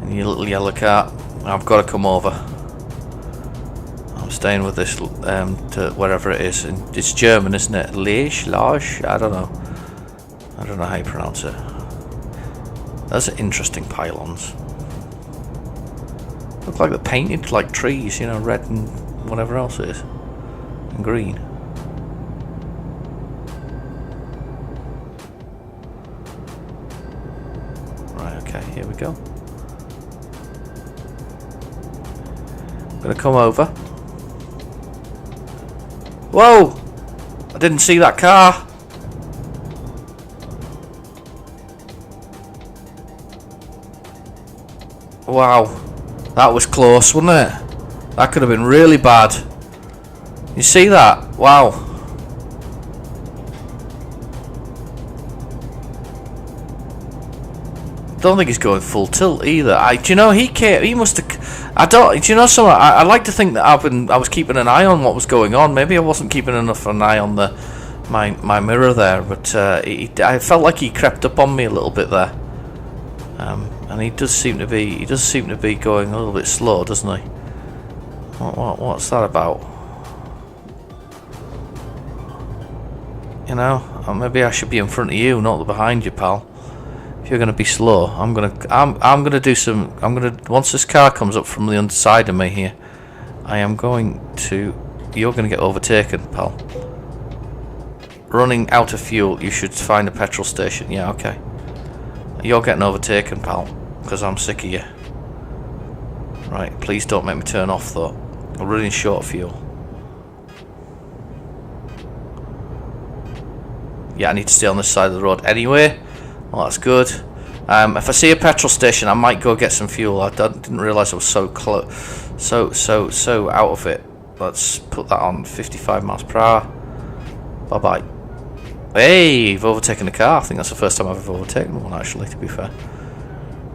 in your little yellow car. I've got to come over. I'm staying with this to wherever it is. And it's German, isn't it? Lage? I don't know. I don't know how you pronounce it. Those are interesting pylons. Look like they're painted like trees, red and whatever else it is. And green. Right, okay, here we go. I'm gonna come over. Whoa! I didn't see that car. Wow, that was close, wasn't it? That could have been really bad. You see that? Wow. Don't think he's going full tilt either. Do you know he must have. I don't. Do you know something? I like to think that I was keeping an eye on what was going on. Maybe I wasn't keeping enough an eye on my mirror there, but I felt like he crept up on me a little bit there. And he does seem to be going a little bit slow, doesn't he? What's that about? Maybe I should be in front of you, not behind you, pal. If you're gonna be slow, I'm gonna do some. Once this car comes up from the underside of me here, you're gonna get overtaken, pal. Running out of fuel. You should find a petrol station. Yeah, okay. You're getting overtaken, pal, because I'm sick of you. Right, please don't make me turn off, though. I'm running short of fuel. Yeah, I need to stay on this side of the road anyway. Well, that's good. If I see a petrol station, I might go get some fuel. I didn't realise I was so So out of it. Let's put that on 55 miles per hour. Bye bye. Hey, you've overtaken the car. I think that's the first time I've ever overtaken one, actually, to be fair.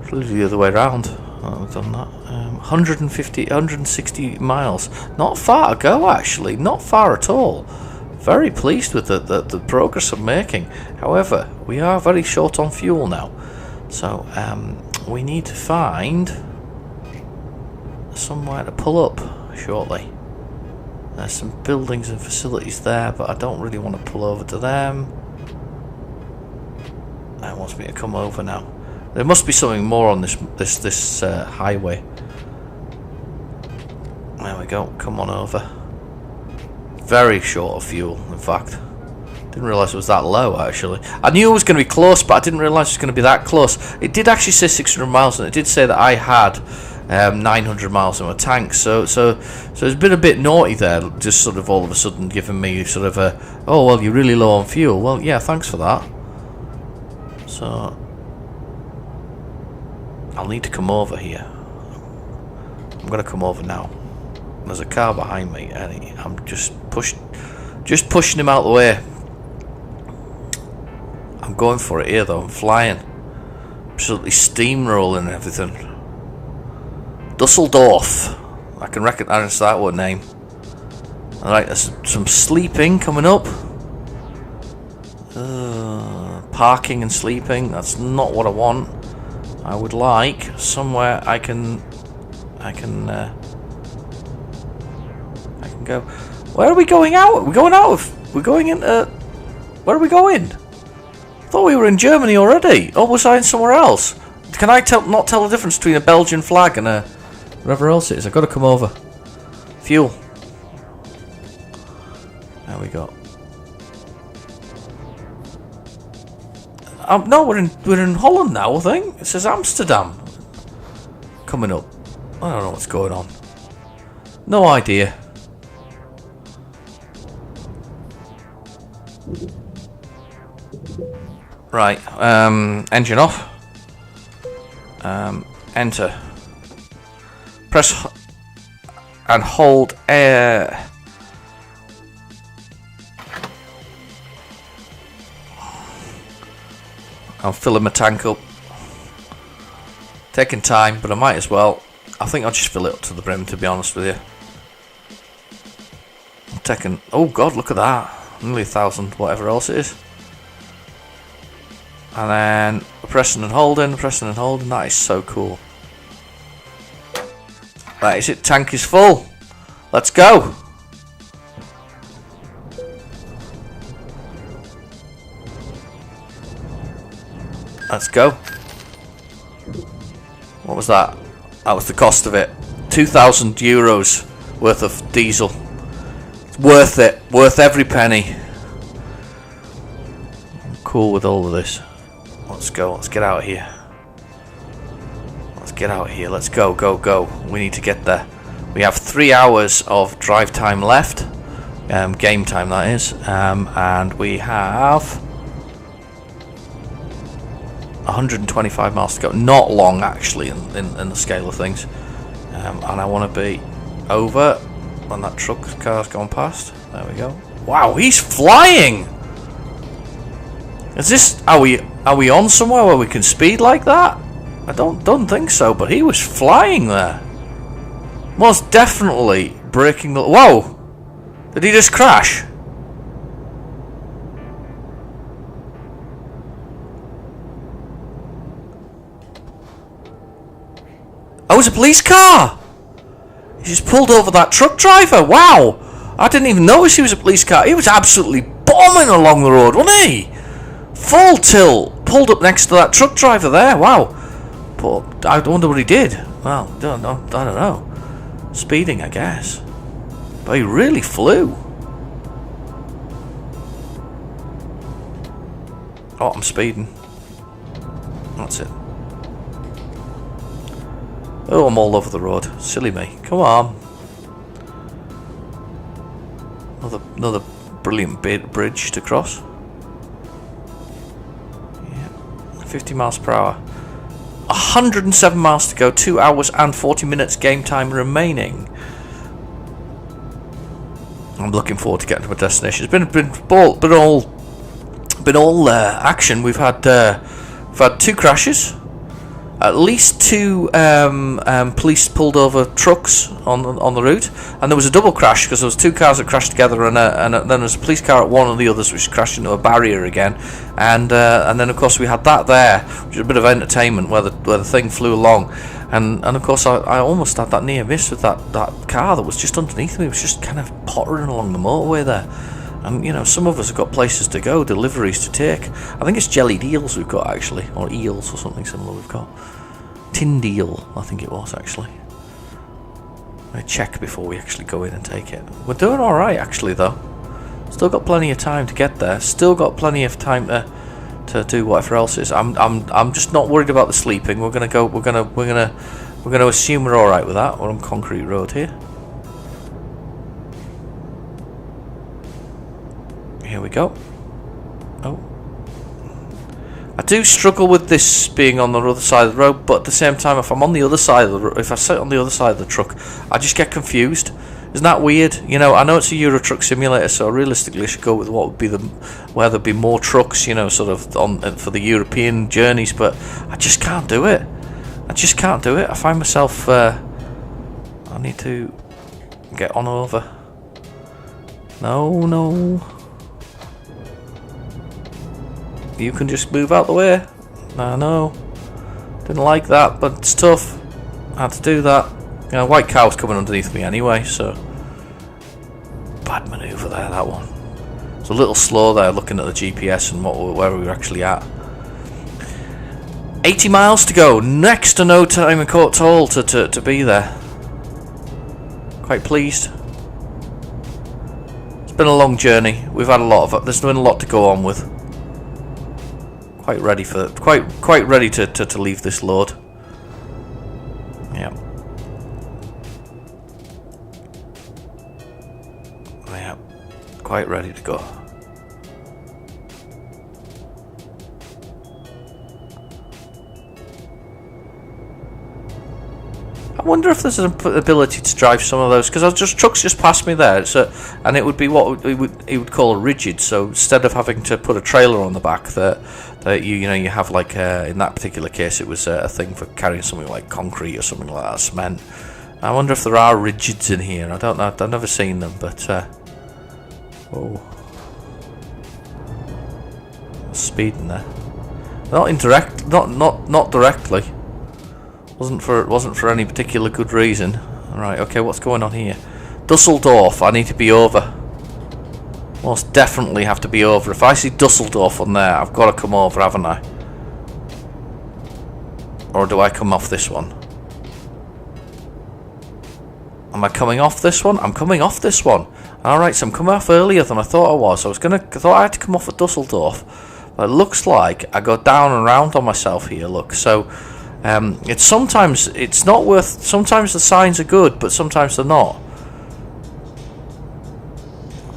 It's literally the other way around. I've done that. 160 miles. Not far to go, actually. Not far at all. Very pleased with the progress I'm making. However, we are very short on fuel now. So, we need to find somewhere to pull up shortly. There's some buildings and facilities there, but I don't really want to pull over to them. It wants me to come over now. There must be something more on this highway. There we go. Come on over. Very short of fuel, in fact. Didn't realise it was that low, actually. I knew it was going to be close, but I didn't realise it was going to be that close. It did actually say 600 miles, and it did say that I had 900 miles in my tank, so it's been a bit naughty there, just sort of all of a sudden giving me sort of a, oh well, you're really low on fuel. Well, yeah, thanks for that. So I'll need to come over here. I'm gonna come over now. There's a car behind me, and I'm just pushing him out the way. I'm going for it here though. I'm flying, absolutely steamrolling and everything. Dusseldorf. I can recognise that one name. Alright, there's some sleeping coming up. Parking and sleeping. That's not what I want. I would like somewhere I can go. Where are we going out? We're going out of. We're going into. Where are we going? I thought we were in Germany already. Oh, was I in somewhere else? Can I not tell the difference between a Belgian flag and a wherever else it is? I've got to come over. Fuel. There we go. No, we're in Holland now, I think. It says Amsterdam. Coming up. I don't know what's going on. No idea. Right, engine off. Enter. Press and hold air. I'm filling my tank up. Taking time, but I might as well. I think I'll just fill it up to the brim, to be honest with you. I'm taking. Oh God, look at that! Nearly 1,000, whatever else it is. And then pressing and holding. That is so cool. That is it. Tank is full. Let's go. Let's go. What was that? That was the cost of it. 2,000 euros worth of diesel. It's worth it. Worth every penny. I'm cool with all of this. Let's go. Let's get out of here. Let's get out of here. Let's go. Go. Go. We need to get there. We have 3 hours of drive time left. Game time, that is. And we have 125 miles to go. Not long, actually, in the scale of things. And I want to be over when that truck car's gone past. There we go. Wow, he's flying! Is this... Are we on somewhere where we can speed like that? I don't think so, but he was flying there. Most definitely breaking the... Whoa! Did he just crash? Oh, it's a police car! He just pulled over that truck driver. Wow! I didn't even notice he was a police car. He was absolutely bombing along the road, wasn't he? Full tilt. Pulled up next to that truck driver there. Wow. But I wonder what he did. Well, I don't know. Speeding, I guess. But he really flew. Oh, I'm speeding. That's it. Oh, I'm all over the road. Silly me. Come on. Another brilliant bridge to cross. Yeah. 50 miles per hour. 107 miles to go, 2 hours and 40 minutes game time remaining. I'm looking forward to getting to my destination. It's been all action. We've had 2 crashes, at least 2 police pulled over trucks on the route, and there was a double crash because there was 2 cars that crashed together, and then there was a police car at one of the others which crashed into a barrier again, and then of course we had that there, which was a bit of entertainment where the thing flew along, and of course I almost had that near miss with that car that was just underneath me. It was just kind of pottering along the motorway there. And, you know, some of us have got places to go, deliveries to take. I think it's jellied eels we've got, actually. Or eels or something similar we've got. Tinned eel, I think it was, actually. I check before we actually go in and take it. We're doing alright, actually, though. Still got plenty of time to get there. Still got plenty of time to do whatever else is. I'm just not worried about the sleeping. We're gonna assume we're alright with that. We're on concrete road here. Here we go. Oh, I do struggle with this being on the other side of the road, but at the same time, if I'm on the other side of the if I sit on the other side of the truck, I just get confused. Isn't that weird? You know, I know it's a Euro Truck Simulator, so realistically, I should go with what would be where there'd be more trucks, you know, sort of on for the European journeys, but I just can't do it. I find myself. I need to get on over. No. You can just move out the way. No. Didn't like that, but it's tough. I had to do that. You know, white cow's coming underneath me anyway, so... Bad manoeuvre there, that one. It's a little slow there, looking at the GPS and where we were actually at. 80 miles to go. Next to no time in Court Toll to be there. Quite pleased. It's been a long journey. We've had a lot of it. There's been a lot to go on with. Quite ready to leave this load. Yeah. Quite ready to go. I wonder if there's an ability to drive some of those, because trucks just passed me there, and it would be what he would call a rigid. So instead of having to put a trailer on the back, that you have like in that particular case, it was a thing for carrying something like concrete or something like that, cement. I wonder if there are rigids in here. I don't know. I've never seen them, but oh, speeding there. Not directly. Wasn't for any particular good reason. Alright, okay, what's going on here? Dusseldorf, I need to be over. Most definitely have to be over. If I see Dusseldorf on there, I've got to come over, haven't I? Or do I come off this one? Am I coming off this one? I'm coming off this one. Alright, so I'm coming off earlier than I thought I was. I thought I had to come off at Dusseldorf. But it looks like I go down and round on myself here, look. So sometimes the signs are good, but sometimes they're not.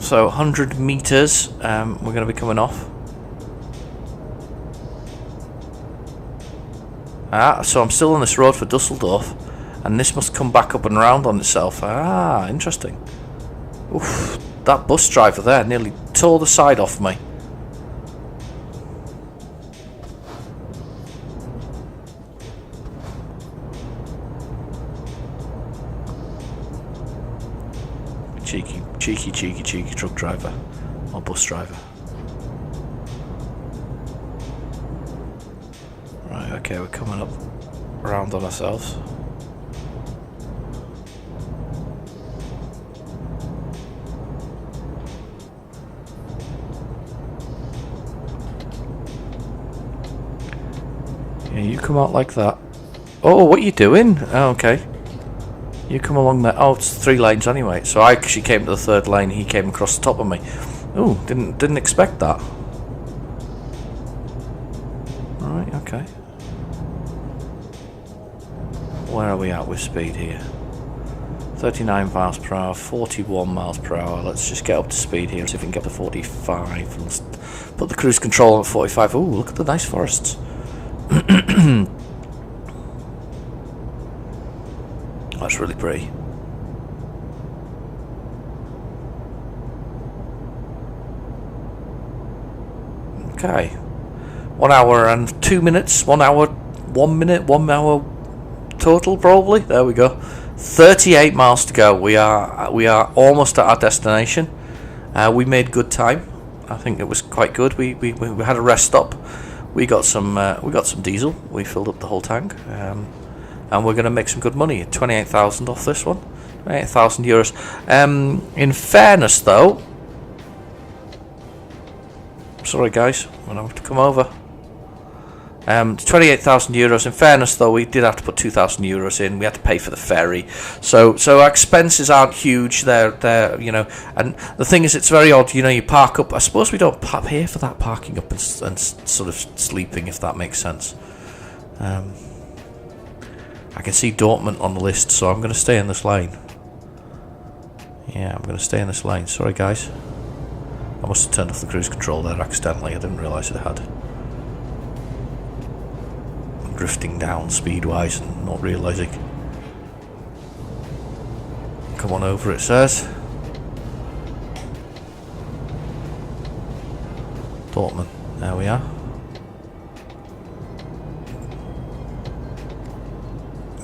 So 100 meters, we're going to be coming off. So I'm still on this road for Dusseldorf, and this must come back up and round on itself. Interesting. Oof, that bus driver there nearly tore the side off me. Cheeky truck driver or bus driver. Right, okay, we're coming up around on ourselves. Yeah, you come out like that. Oh, what are you doing? Oh, okay. You come along there. Oh, it's 3 lanes anyway. So I actually came to the 3rd lane. He came across the top of me. Ooh, didn't expect that. Alright, okay. Where are we at with speed here? 39 miles per hour, 41 miles per hour. Let's just get up to speed here and see if we can get to 45. Let's put the cruise control on 45. Ooh, look at the nice forests. It's really pretty. Okay. 1 hour and 2 minutes. 1 hour, 1 minute, 1 hour total probably. There we go. 38 miles to go. We are almost at our destination. We made good time. I think it was quite good. We had a rest stop. We got some diesel. We filled up the whole tank, and we're going to make some good money. 28,000 off this one. 28,000 euros. In fairness, though, sorry guys, I'm going to have to come over. 28,000 euros. In fairness, though, we did have to put 2,000 euros in. We had to pay for the ferry, so our expenses aren't huge. They're you know, and the thing is, it's very odd. You know, you park up. I suppose we don't pay for that parking up and sort of sleeping, if that makes sense. I can see Dortmund on the list, so I'm going to stay in this lane. Yeah, I'm going to stay in this lane. Sorry, guys. I must have turned off the cruise control there accidentally. I didn't realise it had. Drifting down speed-wise and not realising. Come on over, it says. Dortmund. There we are.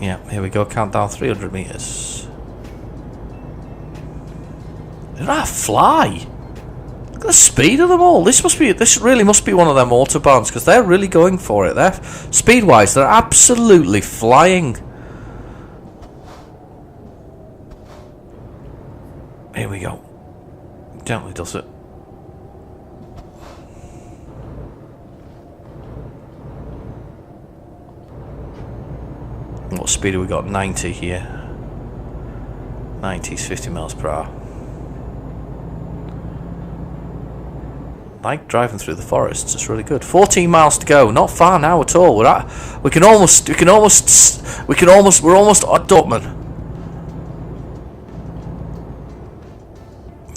Yeah, here we go. Countdown 300 metres. Did I fly? Look at the speed of them all. This really must be one of them autobahns, because they're really going for it. They're speed-wise, they're absolutely flying. Here we go. Gently does it. What speed have we got? 90 here. 90 is 50 miles per hour. Like driving through the forests, it's really good. 14 miles to go, not far now at all. We're almost at Dortmund.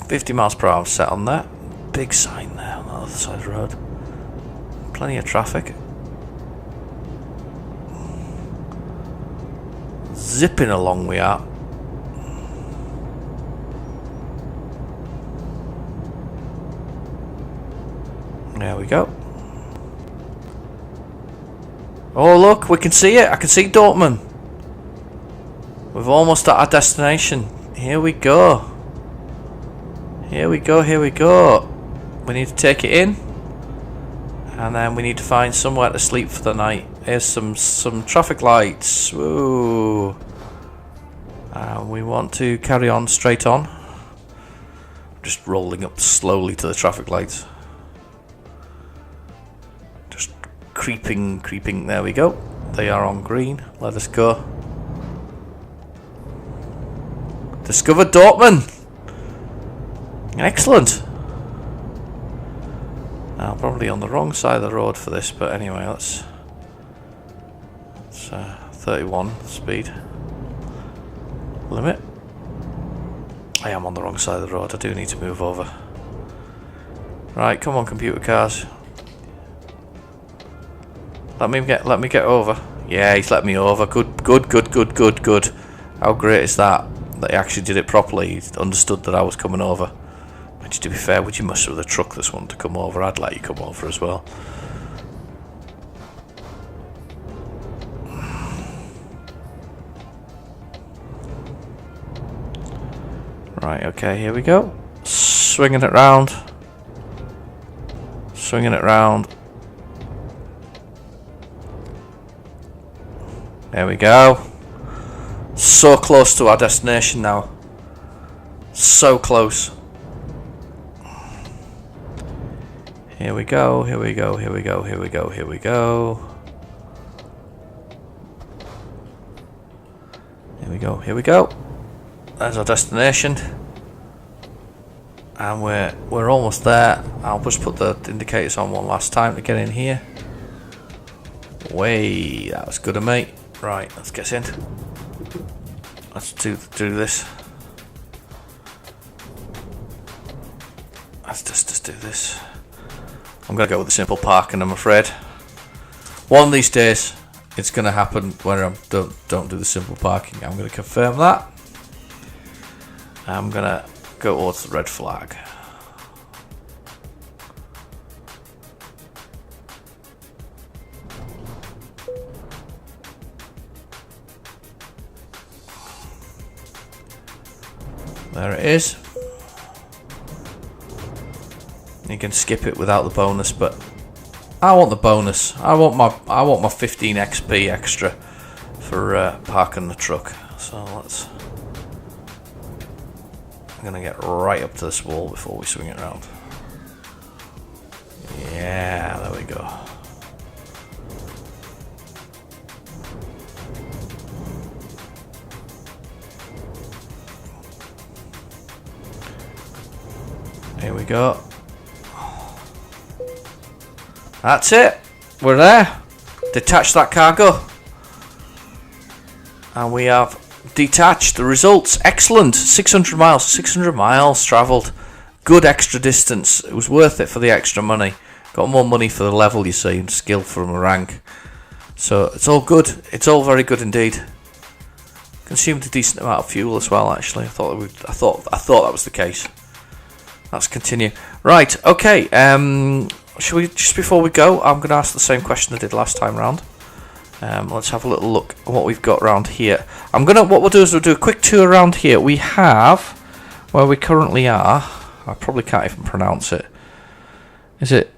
50 miles per hour set on that. Big sign there on the other side of the road. Plenty of traffic. Zipping along we are. There we go. Oh look, we can see it. I can see Dortmund. We're almost at our destination. Here we go. Here we go, here we go. We need to take it in. And then we need to find somewhere to sleep for the night. Here's some traffic lights. Woo. We want to carry on straight on. Just rolling up slowly to the traffic lights. Creeping, there we go. They are on green. Let us go. Discovered Dortmund. Excellent. Now, probably on the wrong side of the road for this, but anyway, let's 31 speed limit. I am on the wrong side of the road. I do need to move over. Right, come on, computer cars. Let me get over. Yeah, he's let me over. Good. How great is that? That he actually did it properly. He understood that I was coming over. But to be fair, would you must with a truck this one to come over? I'd let you come over as well. Right, okay, here we go. Swinging it round. Swinging it round. There we go. So close to our destination now. So close. Here we go, here we go, here we go, here we go, here we go. Here we go, here we go. There's our destination. And we're almost there. I'll just put the indicators on one last time to get in here. Way, that was good of me. Right, let's get in. Let's do this. Let's just do this. I'm gonna go with the simple parking, I'm afraid. One of these days, it's going to happen when I don't do the simple parking. I'm going to confirm that. I'm going to go towards the red flag. There it is. You can skip it without the bonus, but I want the bonus. I want my 15 XP extra for parking the truck. So I'm gonna get right up to this wall before we swing it around. Yeah, there we go. Here we go. That's it. We're there. Detach that cargo. And we have detached the results. Excellent. 600 miles. 600 miles travelled. Good extra distance. It was worth it for the extra money. Got more money for the level, you see, and skill from a rank. So it's all good. It's all very good indeed. Consumed a decent amount of fuel as well, actually. I thought that was the case. Let's continue. Right, okay. Should we, just before we go, I'm going to ask the same question I did last time round. Let's have a little look at what we've got around here. What we'll do is we'll do a quick tour around here. We have, where we currently are, I probably can't even pronounce it. Is it?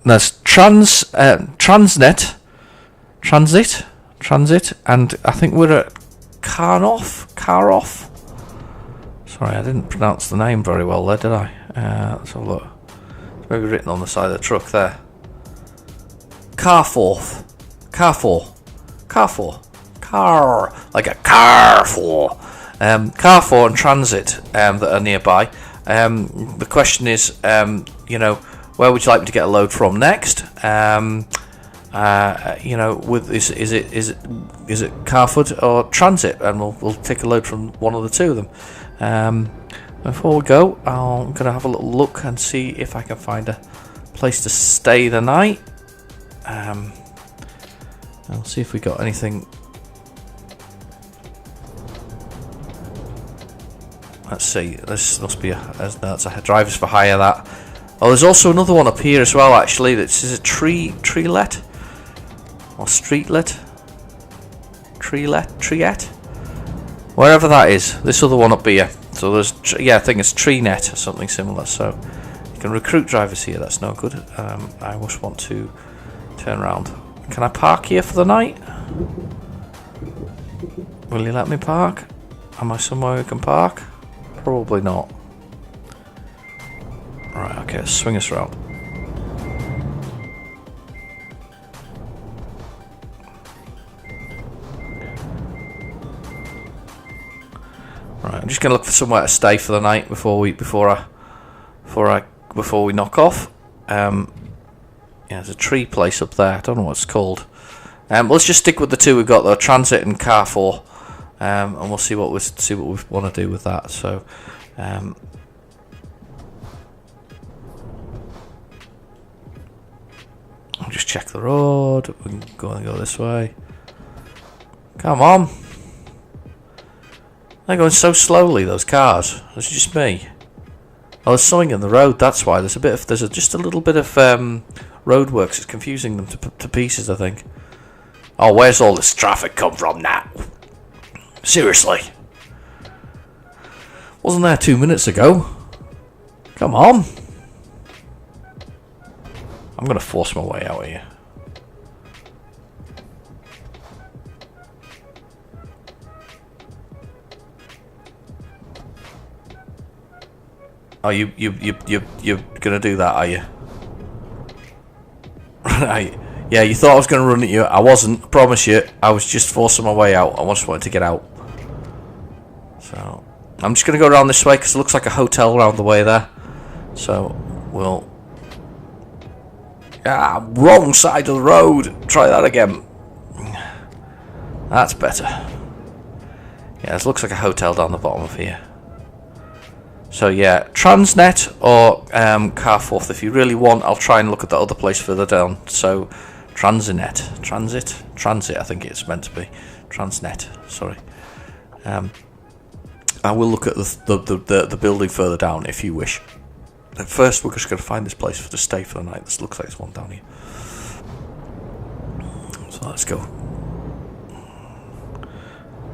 There's Transit, and I think we're at Cardiff. Sorry, I didn't pronounce the name very well there, did I? Let's have a look. It's maybe written on the side of the truck there. Cardiff. Like a Carrefour. Carrefour and Transit that are nearby. The question is, where would you like me to get a load from next? Is it Carrefour or Transit? And we'll take a load from one of the two of them. Before we go, I'm going to have a little look and see if I can find a place to stay the night. I'll see if we got anything. Let's see. This must be that's a drivers for hire. That. Oh, there's also another one up here as well. Actually, this is a tree-let or streetlet, treeette, wherever that is. This other one up here. So there's I think it's TreeNet or something similar. So you can recruit drivers here. That's no good. I just want to turn around. Can I park here for the night? Will you let me park? Am I somewhere we can park? Probably not. Right, okay, let's swing us around. Right, I'm just gonna look for somewhere to stay for the night before we knock off. There's a tree place up there. I don't know what it's called. Let's just stick with the two we've got though, Transit and Carrefour, and we'll see what we want to do with that. So, I'll just check the road. We can go this way. Come on! They're going so slowly. Those cars. It's just me. Oh, there's something in the road. That's why there's just a little bit of roadworks. It's confusing them to pieces, I think. Oh, where's all this traffic come from now? Seriously. Wasn't there 2 minutes ago? Come on. I'm going to force my way out of here. Oh, you're going to do that, are you? Right. Yeah, you thought I was going to run at you. I wasn't. I promise you. I was just forcing my way out. I just wanted to get out. So, I'm just going to go around this way because it looks like a hotel around the way there. So, we'll... wrong side of the road. Try that again. That's better. Yeah, it looks like a hotel down the bottom of here. So yeah, Transnet or Carforth. If you really want, I'll try and look at the other place further down. So Transit. I think it's meant to be Transnet. Sorry. I will look at the building further down if you wish. At first, we're just going to find this place to stay for the night. This looks like there's one down here. So let's go.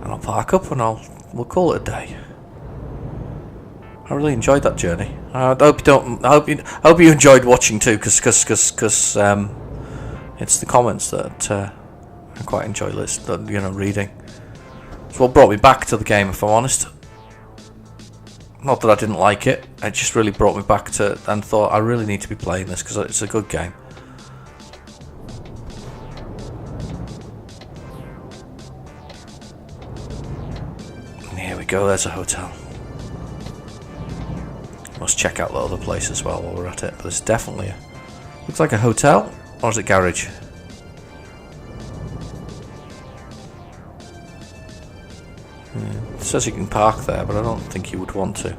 And I'll park up and we'll call it a day. I really enjoyed that journey. I hope you enjoyed watching too, because it's the comments that I quite enjoy reading. It's what brought me back to the game, if I'm honest. Not that I didn't like it. It just really brought me back to and thought I really need to be playing this because it's a good game. And here we go. There's a hotel. Let's check out the other place as well while we're at it. But there's definitely looks like a hotel, or is it garage? It says you can park there, but I don't think you would want to.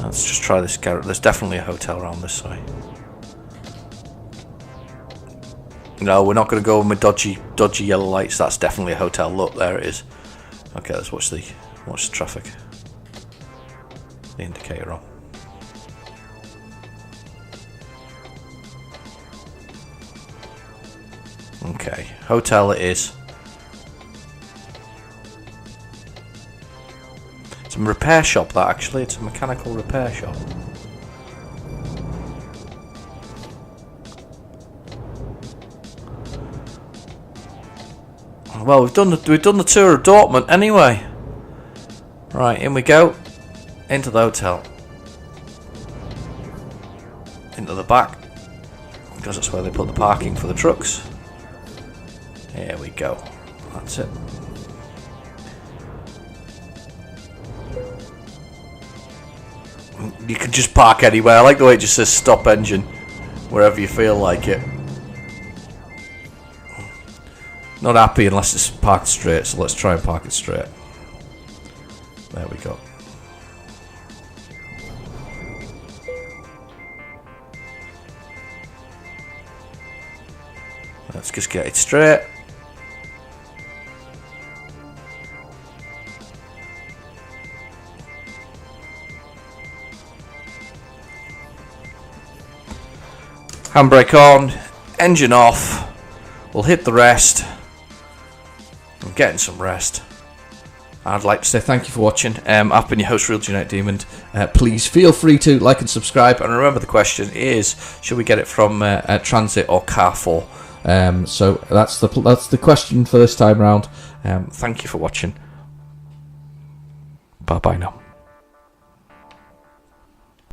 Let's just try this garage. There's definitely a hotel around this way. No, we're not going to go with dodgy yellow lights. That's definitely a hotel. Look, there it is. Okay, let's watch the traffic. The indicator on. Okay, hotel it is. It's a repair shop, that actually. It's a mechanical repair shop. Well, we've done the tour of Dortmund anyway. Right, in we go. Into the hotel. Into the back. Because that's where they put the parking for the trucks. Here we go. That's it. You can just park anywhere. I like the way it just says stop engine wherever you feel like it. Not happy unless it's parked straight, so let's try and park it straight. There we go. Let's just get it straight. Handbrake on, engine off. We'll hit the rest. I'm getting some rest. I'd like to say thank you for watching. I've been your host, Real Genetic Demon. Please feel free to like and subscribe. And remember, the question is: should we get it from Transit or Carrefour? So that's the question for this time round. Thank you for watching. Bye bye now.